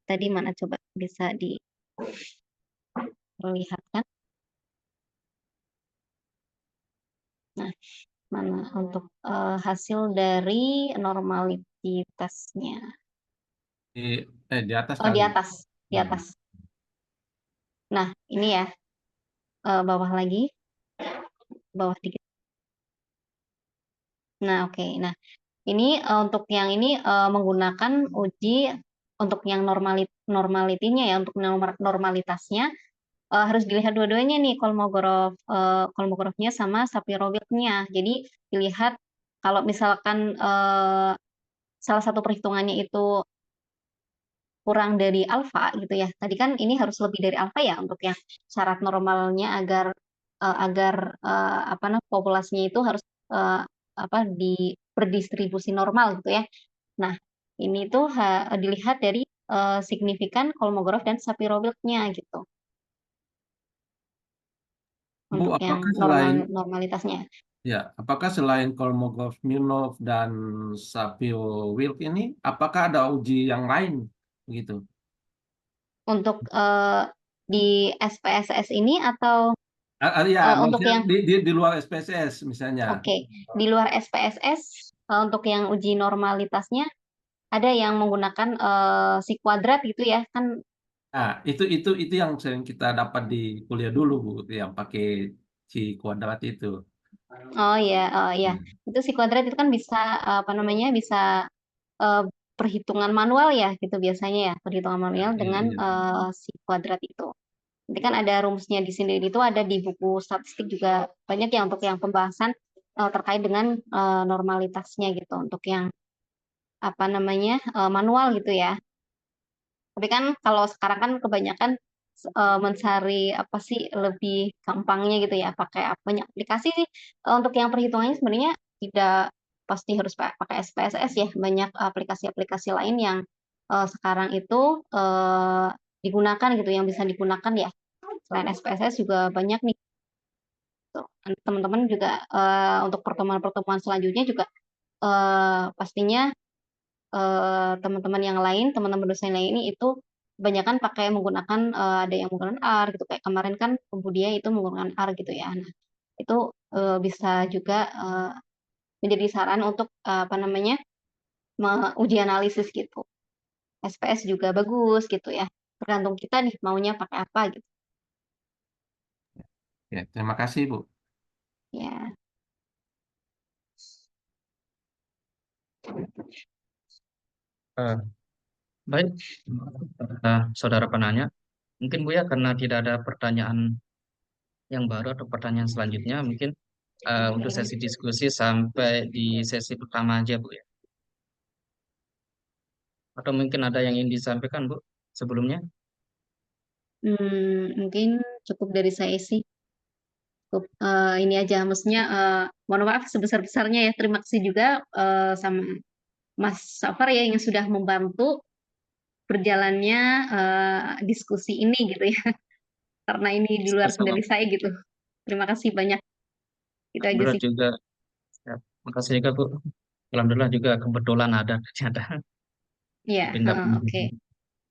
[SPEAKER 3] tadi mana coba bisa diperlihatkan. Nah, mana untuk hasil dari normalitasnya.
[SPEAKER 4] Di atas
[SPEAKER 3] Oh, di
[SPEAKER 4] kali.
[SPEAKER 3] atas, di
[SPEAKER 4] Hmm.
[SPEAKER 3] atas. Nah, ini ya, bawah lagi, bawah dikit. Nah, oke. Nah, ini untuk yang ini menggunakan uji untuk yang normalitinya ya, untuk normalitasnya harus dilihat dua-duanya nih, Kolmogorovnya sama Sapir-Whorf-nya. Jadi dilihat kalau misalkan salah satu perhitungannya itu kurang dari alfa gitu ya. Tadi kan ini harus lebih dari alfa ya untuk yang syarat normalnya agar apa namanya populasinya itu harus apa berdistribusi normal gitu ya. Nah, ini tuh dilihat dari signifikan Kolmogorov dan Sapir-Whorf-nya gitu
[SPEAKER 4] Bu,
[SPEAKER 3] untuk yang normalitasnya.
[SPEAKER 4] apakah selain Kolmogorov-Smirnov dan Sapir-Whorf ini, apakah ada uji yang lain gitu?
[SPEAKER 3] Untuk di SPSS ini atau
[SPEAKER 4] Ya,
[SPEAKER 3] untuk
[SPEAKER 4] maksudnya
[SPEAKER 3] yang
[SPEAKER 4] di luar SPSS misalnya.
[SPEAKER 3] oke, di luar SPSS untuk yang uji normalitasnya ada yang menggunakan si kuadrat gitu ya kan.
[SPEAKER 4] Nah, itu yang sering kita dapat di kuliah dulu, Bu, yang pakai si kuadrat itu.
[SPEAKER 3] Oh ya, ya
[SPEAKER 4] Hmm.
[SPEAKER 3] itu si kuadrat itu kan bisa apa namanya bisa eh, perhitungan manual ya gitu biasanya ya perhitungan manual
[SPEAKER 4] Iya,
[SPEAKER 3] dengan
[SPEAKER 4] iya.
[SPEAKER 3] si kuadrat itu. Nanti kan ada rumusnya di sini itu ada di buku statistik juga banyak ya untuk yang pembahasan terkait dengan normalitasnya gitu untuk yang apa namanya manual gitu ya. Tapi kan kalau sekarang kan kebanyakan mencari apa sih lebih gampangnya gitu ya pakai banyak aplikasi sih. Untuk yang perhitungannya sebenarnya tidak pasti harus pakai SPSS ya. Banyak aplikasi-aplikasi lain yang sekarang itu digunakan gitu yang bisa digunakan ya. Selain SPSS juga banyak nih. Tuh. Teman-teman juga untuk pertemuan-pertemuan selanjutnya juga pastinya teman-teman yang lain, teman-teman dosen lain ini itu kebanyakan pakai menggunakan ada yang menggunakan R gitu kayak kemarin kan Budia itu menggunakan R gitu ya. Nah, itu bisa juga menjadi saran untuk apa namanya uji analisis gitu. SPS juga bagus gitu ya. Tergantung kita nih maunya pakai apa gitu.
[SPEAKER 4] Ya, terima kasih, Bu.
[SPEAKER 3] Ya.
[SPEAKER 1] Eh, Baik, saudara penanya. Mungkin Bu ya, karena tidak ada pertanyaan yang baru atau pertanyaan selanjutnya, mungkin untuk sesi diskusi sampai di sesi pertama aja Bu ya. Atau mungkin ada yang ingin disampaikan Bu sebelumnya?
[SPEAKER 3] Mungkin cukup dari saya sih. Cukup ini aja, maksudnya mohon maaf sebesar-besarnya ya. Terima kasih juga sama Mas Safar ya yang sudah membantu berjalannya diskusi ini gitu ya. Karena ini di luar
[SPEAKER 1] Sama-sama.
[SPEAKER 3] kendali saya gitu. Terima kasih banyak. Itu aja
[SPEAKER 1] Alhamdulillah
[SPEAKER 3] sih.
[SPEAKER 1] juga. Ya, makasih juga Bu. Alhamdulillah juga kebetulan ada ternyata
[SPEAKER 3] Ya,
[SPEAKER 1] pindah.
[SPEAKER 3] oke.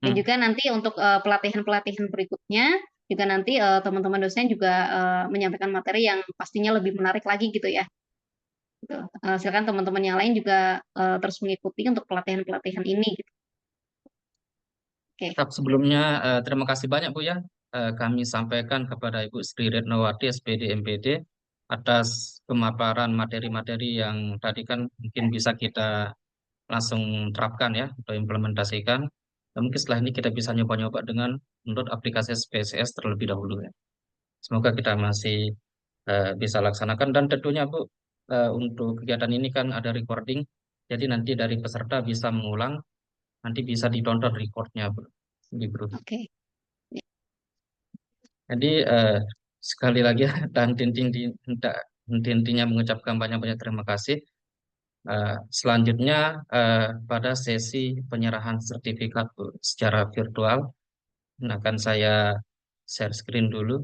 [SPEAKER 3] Dan
[SPEAKER 1] Hmm,
[SPEAKER 3] juga nanti untuk pelatihan-pelatihan berikutnya juga nanti teman-teman dosen juga menyampaikan materi yang pastinya lebih menarik lagi gitu ya. Gitu. Silakan teman-teman yang lain juga terus mengikuti untuk pelatihan-pelatihan ini. Gitu. Oke.
[SPEAKER 1] Tetap sebelumnya terima kasih banyak Bu ya. Kami sampaikan kepada Ibu Sri Retnowati SPD MPD atas pemaparan materi-materi yang tadi kan mungkin bisa kita langsung terapkan ya atau implementasikan. Dan mungkin setelah ini kita bisa nyoba-nyoba dengan menurut aplikasi SPSS terlebih dahulu ya. Semoga kita masih bisa laksanakan dan tentunya Bu untuk kegiatan ini kan ada recording. Jadi nanti dari peserta bisa mengulang, nanti bisa di-download recordnya Bu. Di grup.
[SPEAKER 3] Oke. Ya.
[SPEAKER 1] Jadi sekali lagi dan intinya mengucapkan banyak-banyak terima kasih. Selanjutnya pada sesi penyerahan sertifikat Bu, secara virtual, nah, akan saya share screen dulu.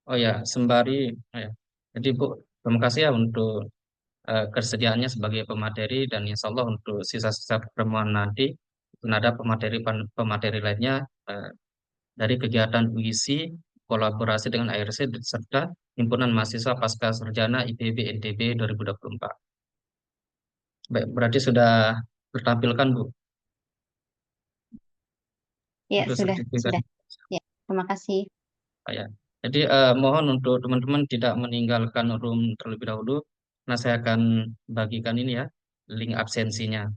[SPEAKER 1] Oh ya, sembari, ya. Jadi Bu, terima kasih ya untuk kesediaannya sebagai pemateri dan insya Allah untuk sisa-sisa pertemuan nanti akan ada pemateri lainnya eh, dari kegiatan UISI kolaborasi dengan ARC serta Himpunan Mahasiswa Pasca Sarjana IPB NTB 2024. Baik, berarti sudah tertampilkan Bu
[SPEAKER 3] Ya,
[SPEAKER 1] untuk
[SPEAKER 3] sudah,
[SPEAKER 1] sertifikat.
[SPEAKER 3] sudah. Ya, terima kasih.
[SPEAKER 1] Ya. Jadi mohon untuk teman-teman tidak meninggalkan room terlebih dahulu. Nah, saya akan bagikan ini ya, link absensinya.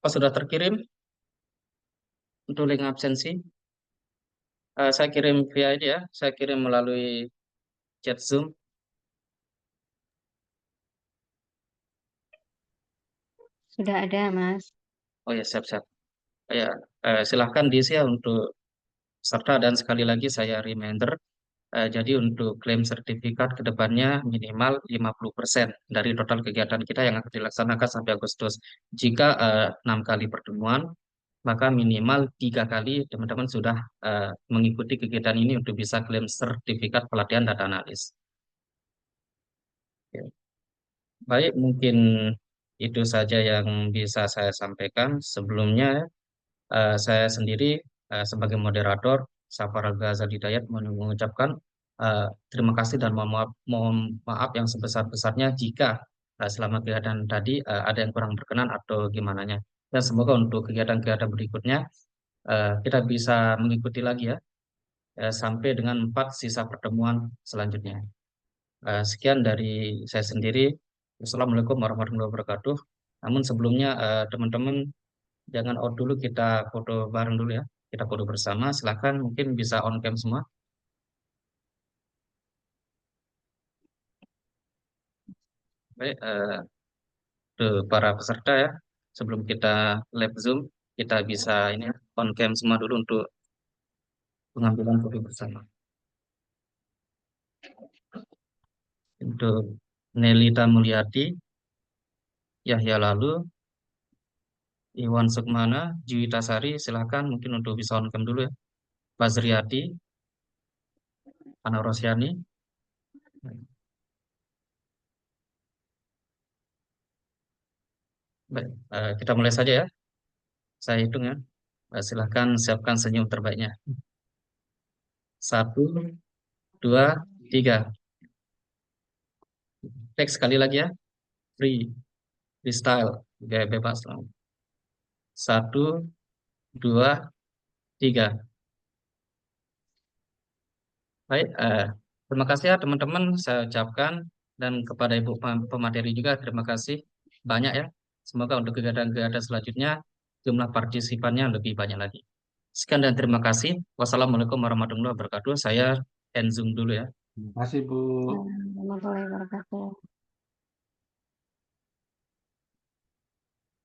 [SPEAKER 1] Apa sudah terkirim untuk link absensi? Saya kirim via ini ya, saya kirim melalui chat Zoom.
[SPEAKER 3] Sudah ada, Mas.
[SPEAKER 1] Oh ya, siap-siap. Ya, silahkan diisi ya untuk serta dan sekali lagi saya reminder, jadi untuk klaim sertifikat ke depannya minimal 50% dari total kegiatan kita yang akan dilaksanakan sampai Agustus. Jika 6 kali pertemuan, maka minimal 3 kali teman-teman sudah mengikuti kegiatan ini untuk bisa klaim sertifikat pelatihan data analis. Oke. Baik, mungkin itu saja yang bisa saya sampaikan. Sebelumnya, saya sendiri sebagai moderator, Safar Ghazali Dayat mengucapkan terima kasih dan mohon maaf yang sebesar-besarnya jika selama kegiatan tadi ada yang kurang berkenan atau gimana. Dan semoga untuk kegiatan-kegiatan berikutnya kita bisa mengikuti lagi ya sampai dengan 4 sisa pertemuan selanjutnya. Sekian dari saya sendiri. Wassalamualaikum warahmatullahi wabarakatuh. Namun sebelumnya teman-teman jangan out dulu, kita foto bareng dulu ya. Kita foto bersama. Silahkan mungkin bisa on cam semua. Baik, para peserta ya. Sebelum kita live Zoom, kita bisa ini ya, on cam semua dulu untuk pengambilan foto bersama. Untuk Nelita Mulyati, Yahya Lalu, Iwan Sukmana, Juwita Sari, silahkan mungkin untuk bisa on cam dulu ya. Fazriyati, Ana Rosyani. Baik, kita mulai saja ya. Saya hitung ya. Silahkan siapkan senyum terbaiknya. 1, 2, 3. Teks sekali lagi ya. Free, freestyle, gaya bebas. 1, 2, 3. Baik, terima kasih ya teman-teman saya ucapkan dan kepada Ibu pemateri juga terima kasih banyak ya. Semoga untuk kegiatan-kegiatan selanjutnya jumlah partisipannya lebih banyak lagi. Sekian dan terima kasih. Wassalamualaikum warahmatullahi wabarakatuh. Saya end Zoom dulu ya.
[SPEAKER 4] Terima kasih, Bu.
[SPEAKER 3] Warahmatullahi wabarakatuh.